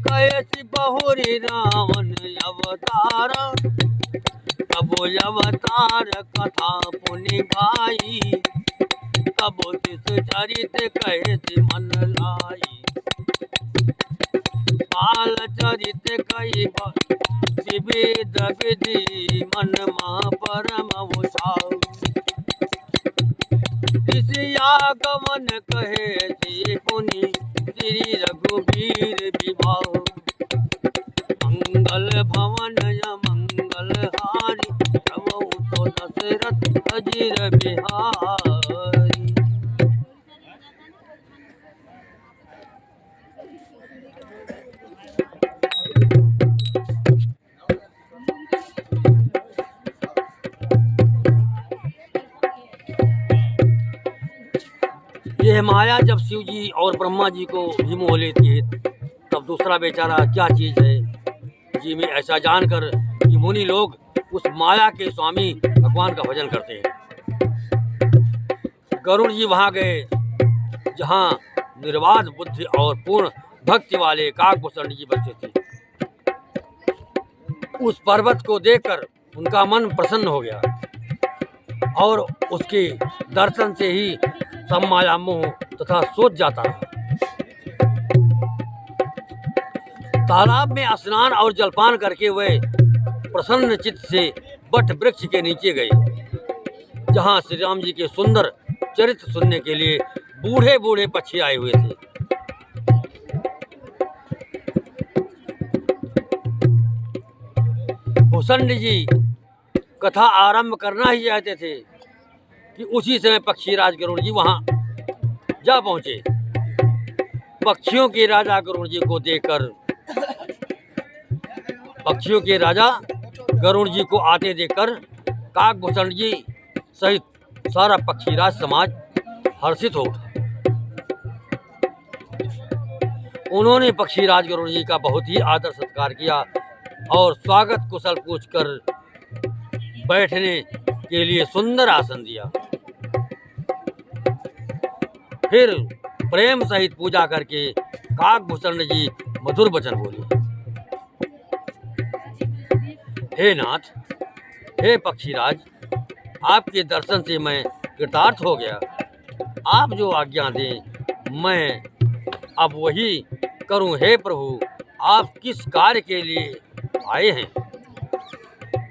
कैसी बहुरी रावण अवतारा। कबो अवतार कथा पुनि गाई, कबो तिस चरित कैसी मन लाई। बाल चरित कई विविध विधि, मन महा परम उछाऊ। गमन कहे श्री पुनि, श्री रघुबीर विभाव। मंगल भवन मंगल हारी, प्रभु तो दशरथ अजिर बिहारी। यह माया जब शिव जी और ब्रह्मा जी को भी मोह लेती है, तब दूसरा बेचारा क्या चीज़ है जी में ऐसा जानकर कि मुनि लोग उस माया के स्वामी भगवान का भजन करते हैं। गरुड़ जी वहाँ गए जहाँ निर्वाध बुद्धि और पूर्ण भक्ति वाले काकभूषण जी बसे थे। उस पर्वत को देखकर उनका मन प्रसन्न हो गया और उसके दर्शन से ही सब माया मोह तथा सोच जाता रहा। तालाब में स्नान और जलपान करके वे प्रसन्न चित्त से बट वृक्ष के नीचे गए, जहां श्री राम जी के सुंदर चरित्र सुनने के लिए बूढ़े बूढ़े पक्षी आए हुए थे। भूषण जी कथा आरंभ करना ही चाहते थे कि उसी समय पक्षीराज गरुड़ जी वहां जा पहुंचे। पक्षियों के राजा गरुड़ जी को देखकर, पक्षियों के राजा गरुड़ जी को आते देखकर काकभूषण जी सहित सारा पक्षीराज समाज हर्षित हो उठा। उन्होंने पक्षीराज गरुड़ जी का बहुत ही आदर सत्कार किया और स्वागत कुशल पूछकर बैठने के लिए सुंदर आसन दिया। फिर प्रेम सहित पूजा करके काकभूषण जी मधुर वचन बोले, हे नाथ, हे पक्षीराज, आपके दर्शन से मैं कृतार्थ हो गया। आप जो आज्ञा दें मैं अब वही करूं। हे प्रभु, आप किस कार्य के लिए आए हैं?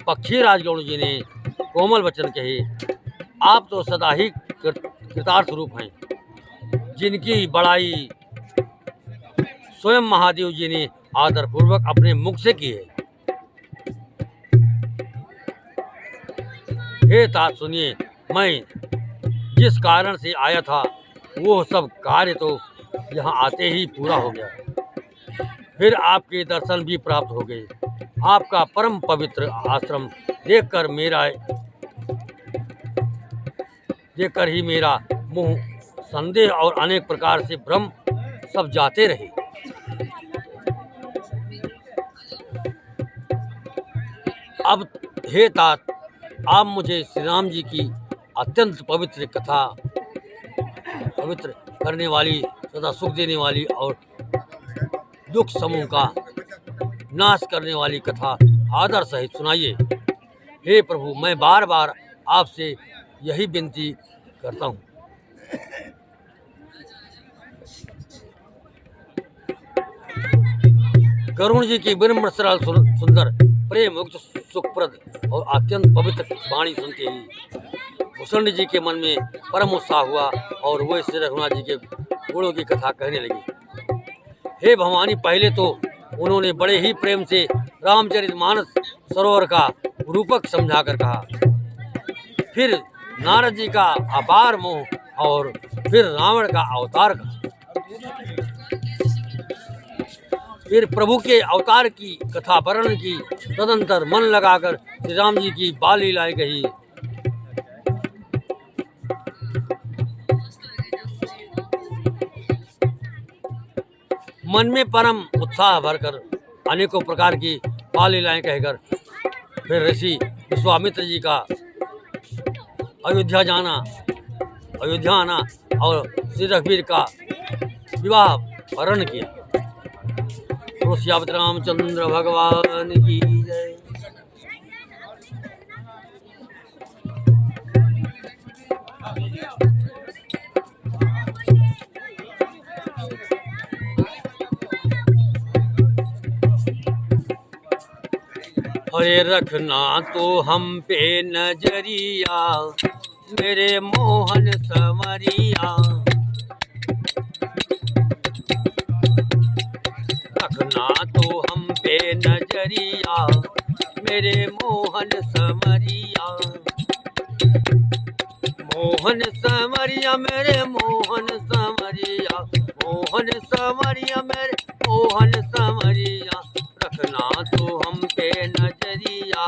पक्षीराज गरुड़ जी ने कोमल वचन कहे, आप तो सदा ही कृतार्थ रूप हैं, जिनकी बड़ाई स्वयं महादेव जी ने आदरपूर्वक अपने मुख से की है। हे तात सुनिए, मैं जिस कारण से आया था वो सब कार्य तो यहाँ आते ही पूरा हो गया। फिर आपके दर्शन भी प्राप्त हो गए। आपका परम पवित्र आश्रम देखकर ही मेरा मुंह संदेह और अनेक प्रकार से भ्रम सब जाते रहे। अब हे तात, आप मुझे श्री राम जी की अत्यंत पवित्र कथा, पवित्र करने वाली, सदा सुख देने वाली और दुख समूह का नाश करने वाली कथा आदर सहित सुनाइए। हे प्रभु, मैं बार बार आपसे यही विनती करता हूँ। गरुड़ जी की विनम्र सरल सुंदर प्रेम मुक्त सुखप्रद और अत्यंत पवित्र वाणी सुनते ही भूषण जी के मन में परम उत्साह हुआ और वो श्री रघुनाथ जी के गुणों की कथा कहने लगी। हे भवानी, पहले तो उन्होंने बड़े ही प्रेम से रामचरितमानस सरोवर का रूपक समझाकर कहा, फिर नारद जी का अपार मोह और फिर रावण का अवतार कहा, फिर प्रभु के अवतार की कथा वर्णन की, तदंतर मन लगाकर श्री राम जी की बाल लीलाएं कही। मन में परम उत्साह भरकर अनेकों प्रकार की बाल लीलाएं कहकर फिर ऋषि विश्वामित्र जी का अयोध्या आना और श्री रघुवीर का विवाह वर्णन किया। श्यावत रामचंद्र भगवान की जय। अरे रखना तो हम पे नजरिया, मेरे मोहन संवरिया, रखना तो हम पे नजरिया, मेरे मोहन संवरिया, मोहन संवरिया, मेरे मोहन संवरिया, मोहन संवरिया, मेरे मोहन संवरिया, रखना तो हम पे नजरिया,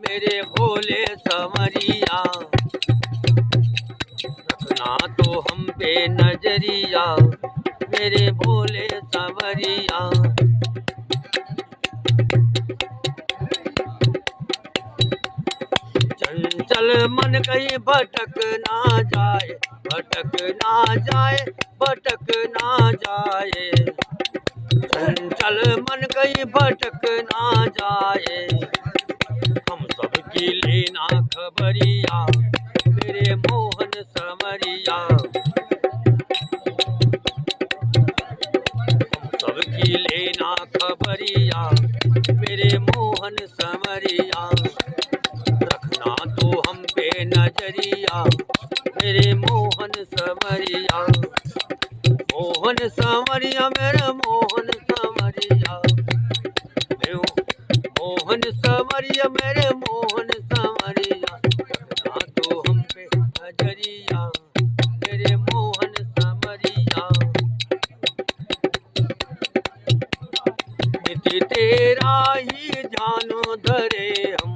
मेरे भोले संवरिया, रखना तो हम पे नजरिया, मेरे भोले संवरिया। चंचल मन कहीं भटक ना जाए, भटक ना जाए, भटक ना जाए, चंचल मन कहीं भटक ना जाए, हम सबकी लेना खबरिया, मेरे मोहन संवरिया, सबकी लेना खबरिया, मेरे मोहन संवरिया, रखना तो हम पे नजरिया, मेरे मोहन संवरिया, मोहन संवरिया, मेरे मोहन संवरिया, मोहन संवरिया, मेरे मोहन संवरिया, रखना तो हम पे नजरिया, मेरे मोहन संवरिया। तेरा ही ध्यान धरे हम,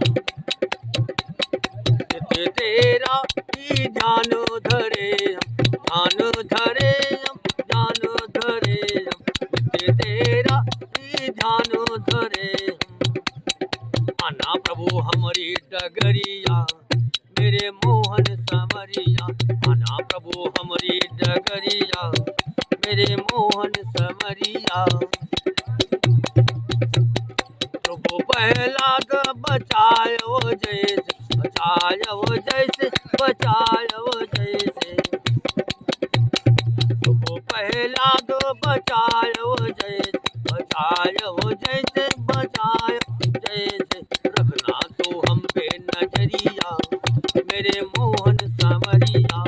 नित्य तेरा ही ध्यान धरे हम, ध्यान धरे हम, ध्यान धरे हम, नित्य तेरा ही ध्यान धरे हम। आना प्रभु हमारी डगरिया, मेरे मोहन समरिया, आना प्रभु हमारी डगरिया, मेरे मोहन समरिया। प्रभु प्रहलाद बचायो जैसे, बचायो जैसे, बचायो जैसे, प्रभु प्रहलाद बचायो जैसे, बचायो जैसे, बचायो जैसे। रखना तो हम पे नजरिया, मेरे मोहन समरिया,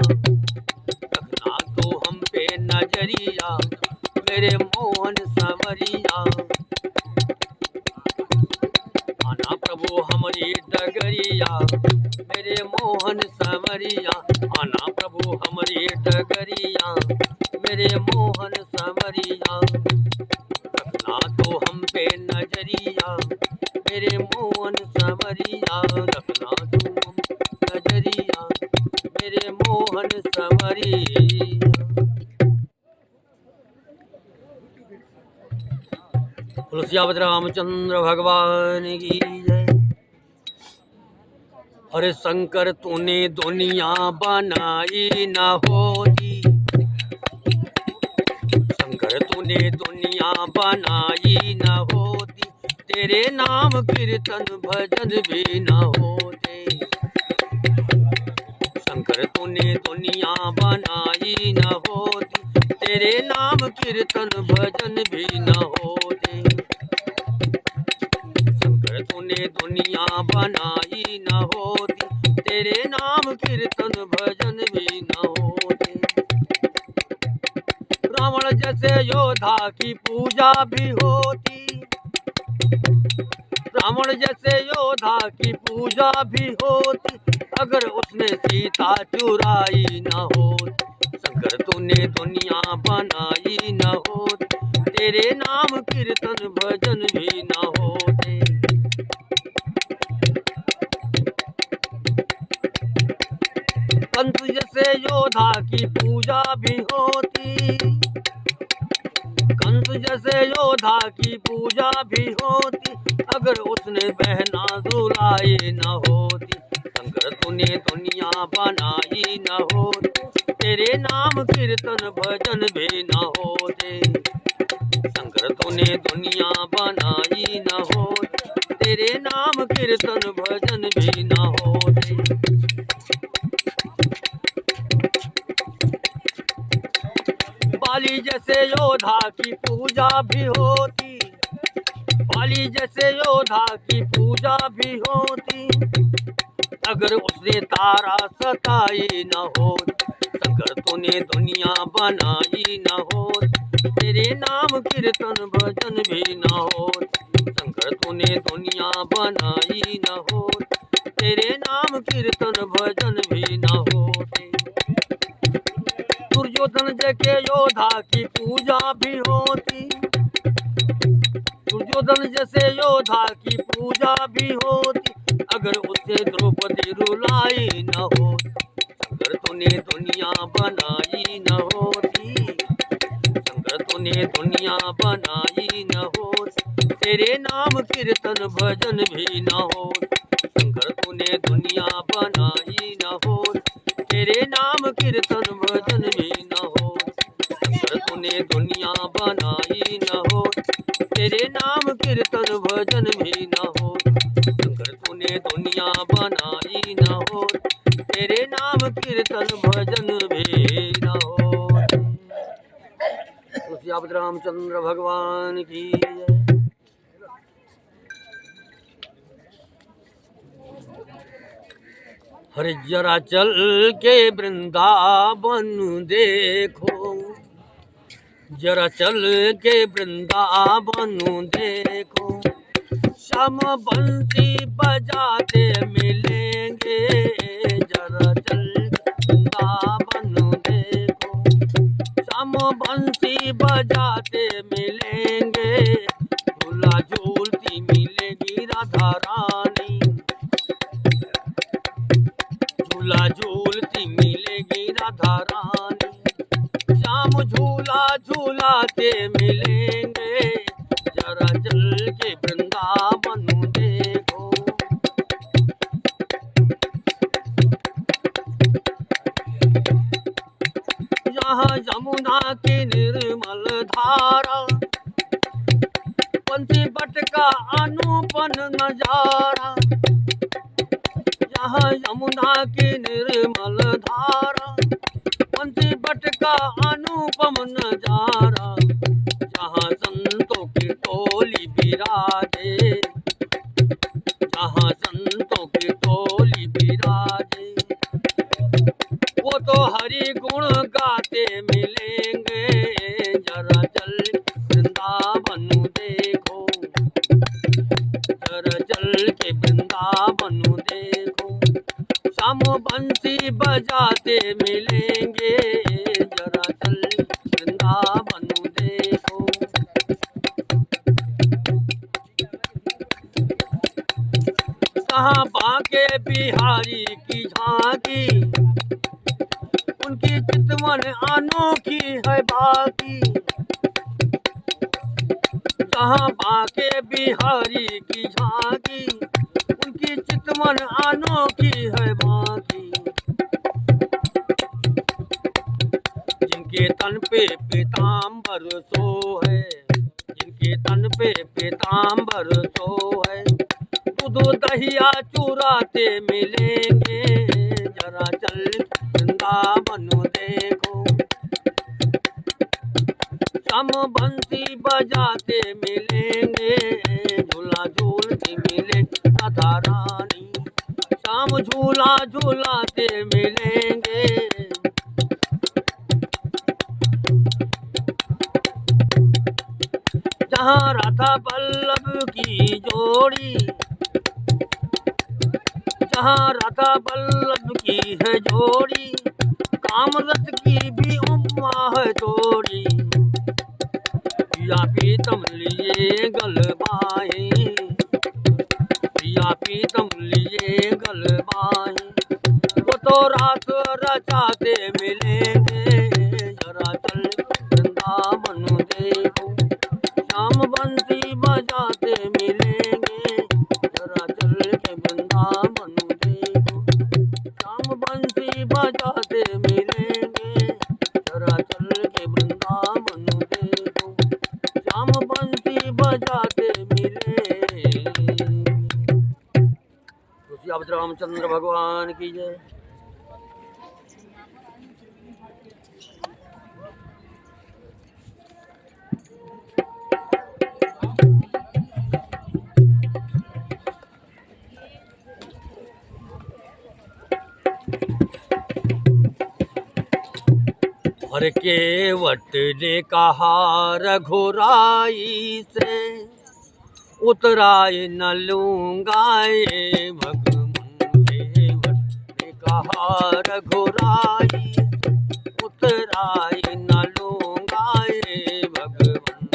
रखना तो हम पे नजरिया, मेरे मोहन समरिया। आना प्रभु हमारी डगरिया, मेरे मोहन समरिया, आना प्रभु हमारी डगरिया, मेरे मोहन समरिया। रखना तो हम पे नजरिया, मेरे मोहन समरिया, रखना तो हम नजरिया, मेरे मोहन समरिया। तुलसियावत रामचंद्र भगवान की जय। अरे शंकर तूने दुनिया बनाई न होती, शंकर तूने दुनिया बनाई न होती, तेरे नाम कीर्तन भजन भी न होते। शंकर तूने दुनिया बनाई न होती, तेरे नाम कीर्तन भजन भी न होते। शंकर तूने दुनिया बनाई न होती, तेरे नाम कीर्तन भजन भी न होते। रावण जैसे योद्धा की पूजा भी होती, रावण जैसे योद्धा की पूजा भी होती, अगर उसने सीता चुराई न होती। शंकर तूने दुनिया बनाई न होती, तेरे नाम कीर्तन भजन भी न होते। कंस जैसे योद्धा की पूजा भी होती, कंस जैसे योद्धा की पूजा भी होती, अगर उसने बहना दुलाई न होती। शंकर तूने दुनिया बनाई न होती, तेरे नाम कीर्तन भजन भी न होते। शंकर तूने दुनिया बनाई न होती, तेरे नाम कीर्तन भजन भी न होते। बाली जैसे योद्धा की पूजा भी होती, बाली जैसे योद्धा की पूजा भी होती, अगर उसने तारा सताई न होती। शंकर तूने दुनिया बनाई न होती, तेरे नाम कीर्तन भजन भी न होती। शंकर तूने दुनिया बनाई न होती, तेरे नाम कीर्तन भजन भी न होते। दुर्योधन जैसे योद्धा की पूजा भी होती, दुर्योधन जैसे योद्धा की पूजा भी होती, अगर उसे द्रौपदी रुलाई न होती। शंकर तूने दुनिया बनाई न होती, शंकर तूने दुनिया बनाई न होती, तेरे नाम कीर्तन भजन भी न होती। शंकर तूने दुनिया बनाई न होती, तेरे नाम कीर्तन भजन भी न होती। शंकर तूने दुनिया बनाई न होती, तेरे नाम कीर्तन भजन भी न होती। शंकर तूने दुनिया बनाई न होती, तेरे नाम कीर्तन भजन भी न होती। तुलसियावत रामचंद्र भगवान की जय। हरे जरा चल के वृंदावन देखो, जरा चल के वृंदावन देखो, श्याम बंसी बजाते मिलेंगे। जरा चल के वृंदावन देखो, श्याम बंसी बजाते मिलेंगे, झूला झूलती राधा रानी। श्याम झूला झूलाते मिलेंगे, जरा चल के वृंदावन देखो। यहाँ यमुना की निर्मल धारा, पंछी बट का अनुपन नजारा। यहाँ यमुना की निर्मल धारा, पंछी बट का अनुपम नजारा। जहाँ संतों की टोली विराजे, जहाँ संतों की टोली विराजे, वो तो हरि गुण गाते मिलेंगे, जरा चल वृंदावन देखो, जरा चल के वृंदावन देखो। श्याम बंसी बजाते मिलेंगे, जरा चल वृंदावन देखो। कहाँ बांके बिहारी की झांकी, उनकी चितवन अनोखी है बाकी। जहाँ बांके बिहारी की झांकी, उनकी चितवन अनोखी है बाकी। जिनके तन पे पीताम्बर सो है, जिनके तन पे पीताम्बर सो है, दूध दहिया चुराते मिलेंगे, जरा चल वृंदावन देखो। श्याम बंसी बजाते मिलेंगे, झूला झूलती मिले राधा रानी। श्याम झूला झूलाते मिलेंगे, जहाँ राधा वल्लभ की जोड़ी, जहाँ राधा वल्लभ की है जोड़ी, कामरस की भी उम्मा है थोड़ी। पिया पीतम लिए गलबाएं, पिया पीतम लिए गलबाएं, वो तो रात रचाते मिलेंगे, जरा चल वृंदावन देखो। श्याम बंसी बजाते मिलेंगे, जरा चल के वृंदावन देखो। श्याम बंसी बजाते मिलेंगे, जरा चल के वृंदावन देखो। श्याम बंसी बजाते मिले। अब रामचंद्र भगवान की जय। हर केवट ने कहा रघुराई से, उतराई न लूंगा ये भगवन। केवट ने कहा रघुराई से, उतराई न लूंगा ये भगवन।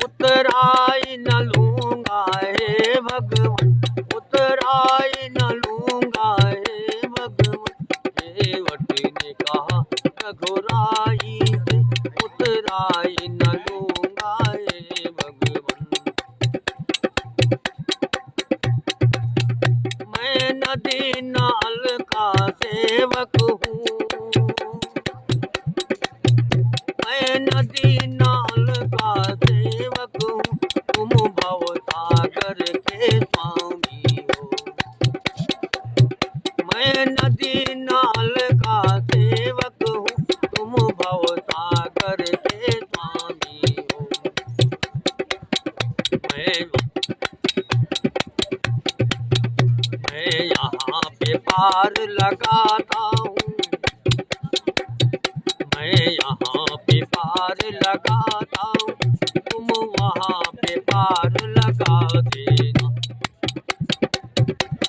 उतराई न लूंगा हे भगवन, उतराई न लूंगा हे भगवन। केवट ने कहा रघुराई से, उतराई न लूंगा हे भगवन। मैं नदी नाल का सेवक हूँ, मैं नदी नाल का सेवक हूँ, तुम भव सागर के स्वामी हो। मैं नदी नाल का सेवक हूँ, तुम भव सागर के स्वामी हो। मैं यहाँ पे पार लगाता हूँ, मैं यहाँ पे पार लगाता हूँ, तुम वहाँ पे पार लगा देना।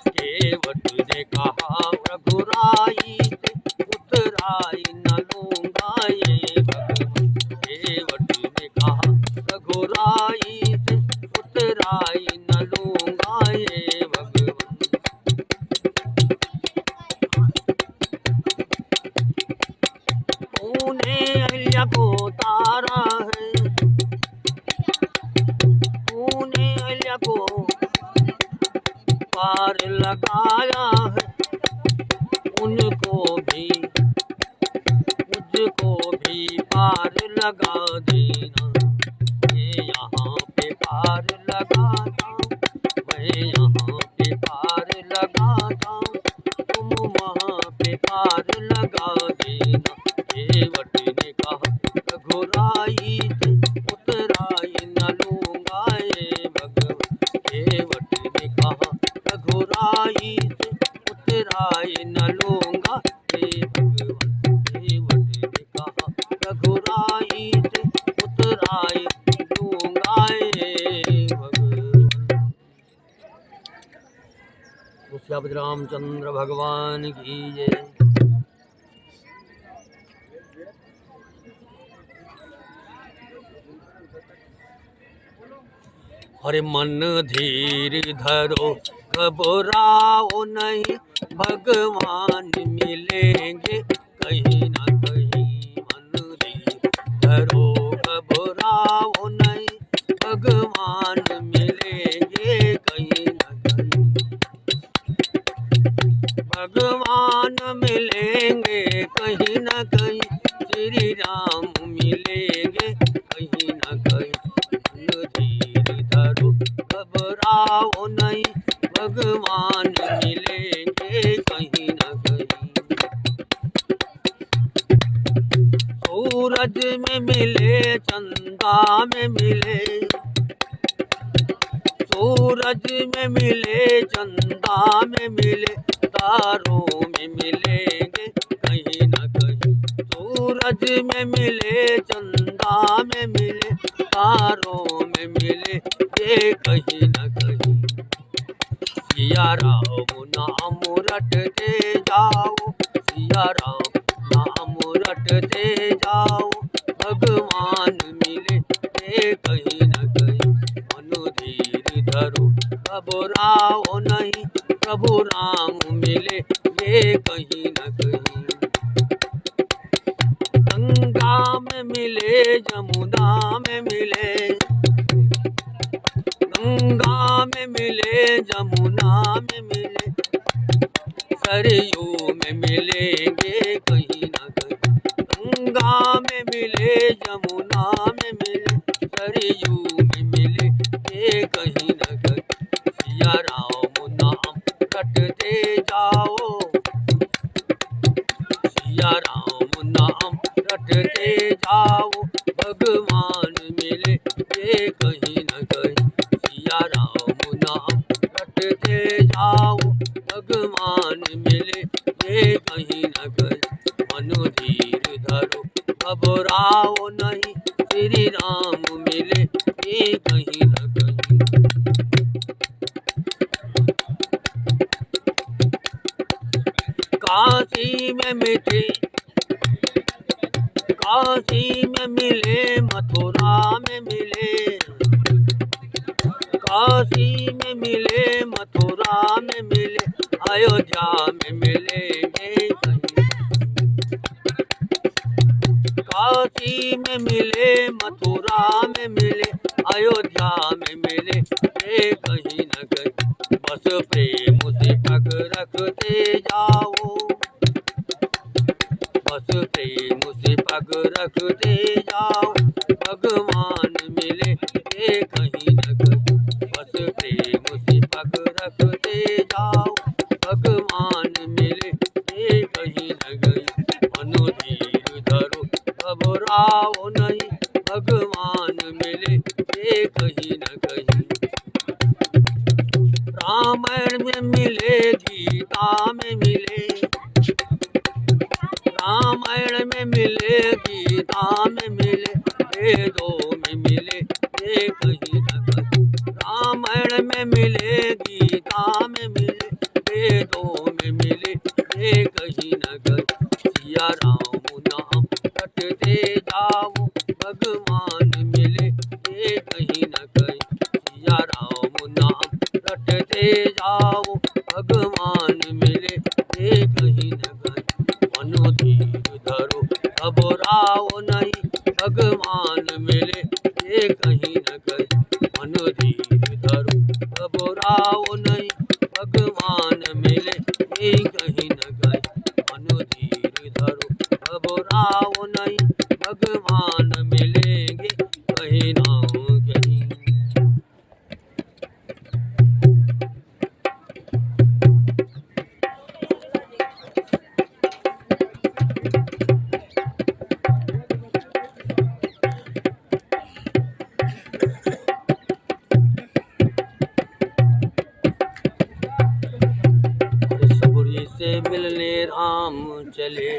केवट ने कहा रघुराई से, उतराई न लूंगा ये भगवन। केवट ने कहा रघुराई से, उतराई न लूंगा ये भगवन। अहिल्या को तारा है, तूने अहिल्या को पार लगाया है, उनको भी मुझको भी पार लगा देना। मैं यहाँ पे पार लगाता हूँ, मैं यहाँ पे पार लगाता हूँ, तुम वहाँ पे पार लगा देना। केवट ने कहा रघुराई से उतराई न लूंगा ये भगवान। केवट ने कहा रघुराई से उतराई न लूंगा ये भगवान। केवट ने कहा रघुराई से उतराई लूंगा ये भगवान। श्री रामचंद्र भगवान की जय। अरे मन धीर धरो घबराओ नहीं, भगवान मिलेंगे कहीं ना कहीं। मन धीर धरो घबराओ नहीं, भगवान मिलेंगे कहीं ना कहीं। भगवान मिलेंगे कहीं ना कहीं, श्री राम मिलेंगे कहीं ना कहीं। मन धीर धरो घबराओ नहीं, भगवान मिलेंगे कहीं ना कहीं। सूरज में मिले चंदा में मिले, सूरज में मिले चंदा में मिले, तारों में मिलेंगे कहीं ना कहीं। सूरज में मिले चंदा में मिले, तारों में मिले ये कहीं ना कहीं। सिया राम नाम रटते जाओ, सिया राम नाम रटते जाओ, भगवान मिले ये कहीं ना कहीं। मन धीर धरो घबराओ नहीं, प्रभु राम मिले ये कहीं ना कहीं। गंगा में मिले जमुना में मिले, गंगा में मिले जमुना में मिले, सरयू में मिलेंगे कहीं ना कहीं। गंगा में मिले जमुना में मिले, सरयू में मिले ये कहीं ना कहीं। सिया राम नाम रटते जाओ, सिया राम नाम रटते जाओ, भगवान मिले ये कहीं ना कहीं। सिया राम नाम रटते जाओ, भगवान मिले ये कहीं ना कहीं। मन धीर धरो घबराओ नहीं, श्री राम मिले ये कहीं ना कहीं। काशी में मिले, काशी में मिले मथुरा में मिले, काशी में मिले मथुरा में मिले, अयोध्या में मिलेंगे कहीं। काशी में मिले मथुरा में मिले, अयोध्या में मिले ये कहीं ना कहीं। बस प्रेम से पग रखते जाओ, बस प्रेम से पग रखते जाओ, भगवान मिले ये कहीं ना कहीं। बस प्रेम से पग रखते जाओ, भगवान मिले ये कहीं ना कहीं। मन धीर धरो घबराओ नहीं, भगवान मिले ये कहीं ना कहीं। रामायण में मिले, गीता में मिले, रामायण में मिले, गीता में मिले, वेदों में मिले ये कहीं ना कहीं। रामायण में मिले, गीता में मिले, वेदों में मिले ये कहीं ना कहीं। सिया राम नाम रटते जाओ, भगवान मिले ये कहीं ना कहीं। सिया राम नाम रटते जाओ, भगवान मिले ये कहीं ना कहीं। मन धीर धरो घबराओ नहीं, भगवान मिले ये कहीं न कहीं मन धीर धरो घबराओ नहीं भगवान मिले ये कहीं न कहीं मन धीर धरो घबराओ नहीं भगवान मिलेंगे कहीं ना कहीं। सबूरी से मिलने राम चले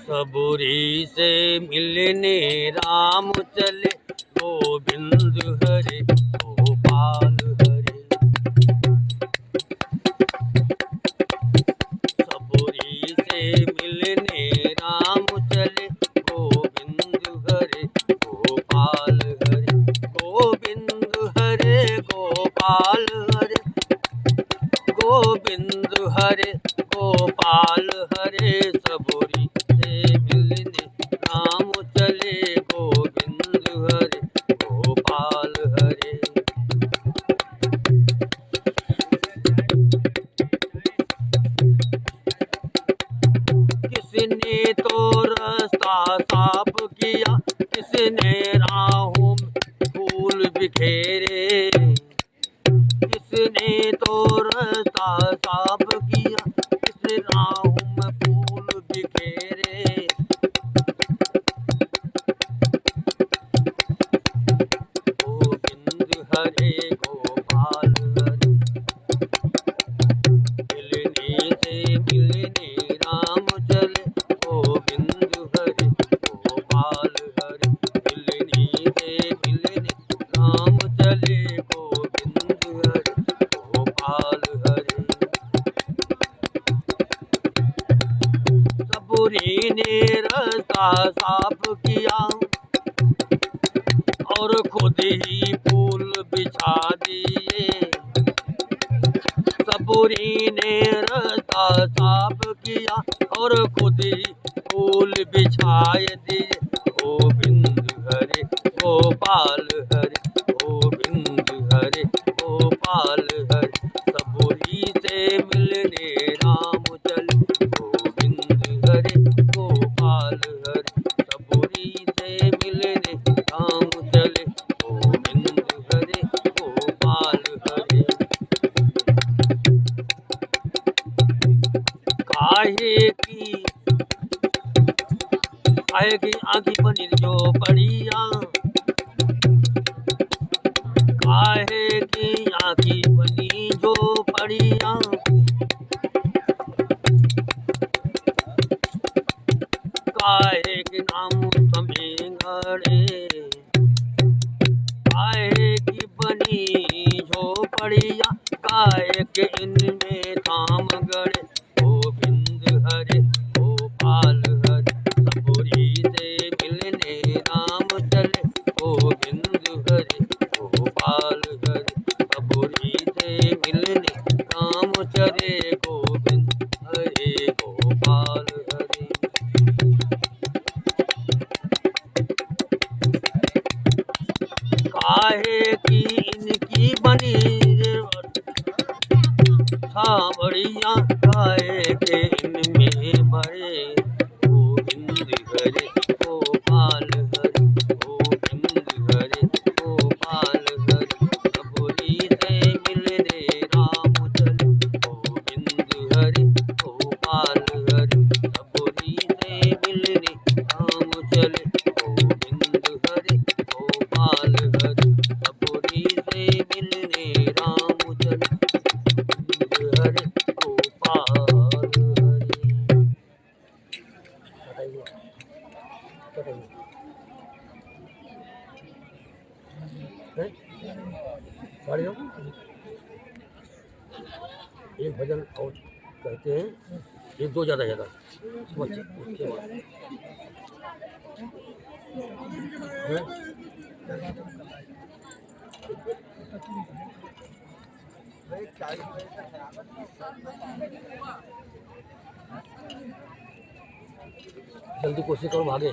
सबूरी से मिलने राम चले गोविंद हरे गोपाल हरे। सबूरी से मिलने राम चले गोविंद हरे गोपाल हरे गोविंद हरे गोपाल हरे गोविंद हरे गोपाल हरे। सबूरी से मिलने राम चले गोविंद हरे गोपाल हरे। किसने तो रास्ता साफ किया किसने राहों में फूल बिखेरे किसने तो रास्ता साफ किया किस राहों में फूल बिखेरे। गोविंद हरे गोपाल हरे मिलने से मिलने राम चले गोविंद हरे गोपाल हरे मिलने से मिलने राम चले गोविंद हरे गोपाल हरे। सबूरी ने रास्ता साफ किया और खुद ही फूल बिछा दिए। सबूरी ने रास्ता साफ किया और खुद ही फूल बिछाए दिए। गोविंद हरे गोपाल हरे गोविंद हरे गोपाल हरे। सबूरी से मिलने राम चले गोविंद हरे गोपाल हरे सबूरी से मिलने राम चले गोविंद हरे गोपाल हरे। काहे की आँखी बनी जो पड़िया काहे की आँखी बनी जो पड़िया काहे के नाम तुम्हें गड़े काहे की बनी झोपड़िया काहे के इनमें थाम गड़े। गोविंद हरे गोपाल हरे सबूरी से मिलने राम चले गोविंद हरे गोपाल हरे सबूरी से मिलने राम चले गोविंद हरे गोपाल हरे। काहे की इनकी बनी बढ़िया काहे के इनमें भरे। गोविंद हरे गोपाल हरे गोविंद हरे गोपाल हरे सबूरी से मिलने राम चले गोविंद हरे गोपाल हरे सबूरी से मिलने राम चले गोविंद हरे गोपाल हरे सबूरी से मिलने राम चले हरे गोपाल हरे। एक भजन और कहते हैं एक दो ज़्यादा ज़्यादा उसके बाद जल्दी कोशिश करो भागे।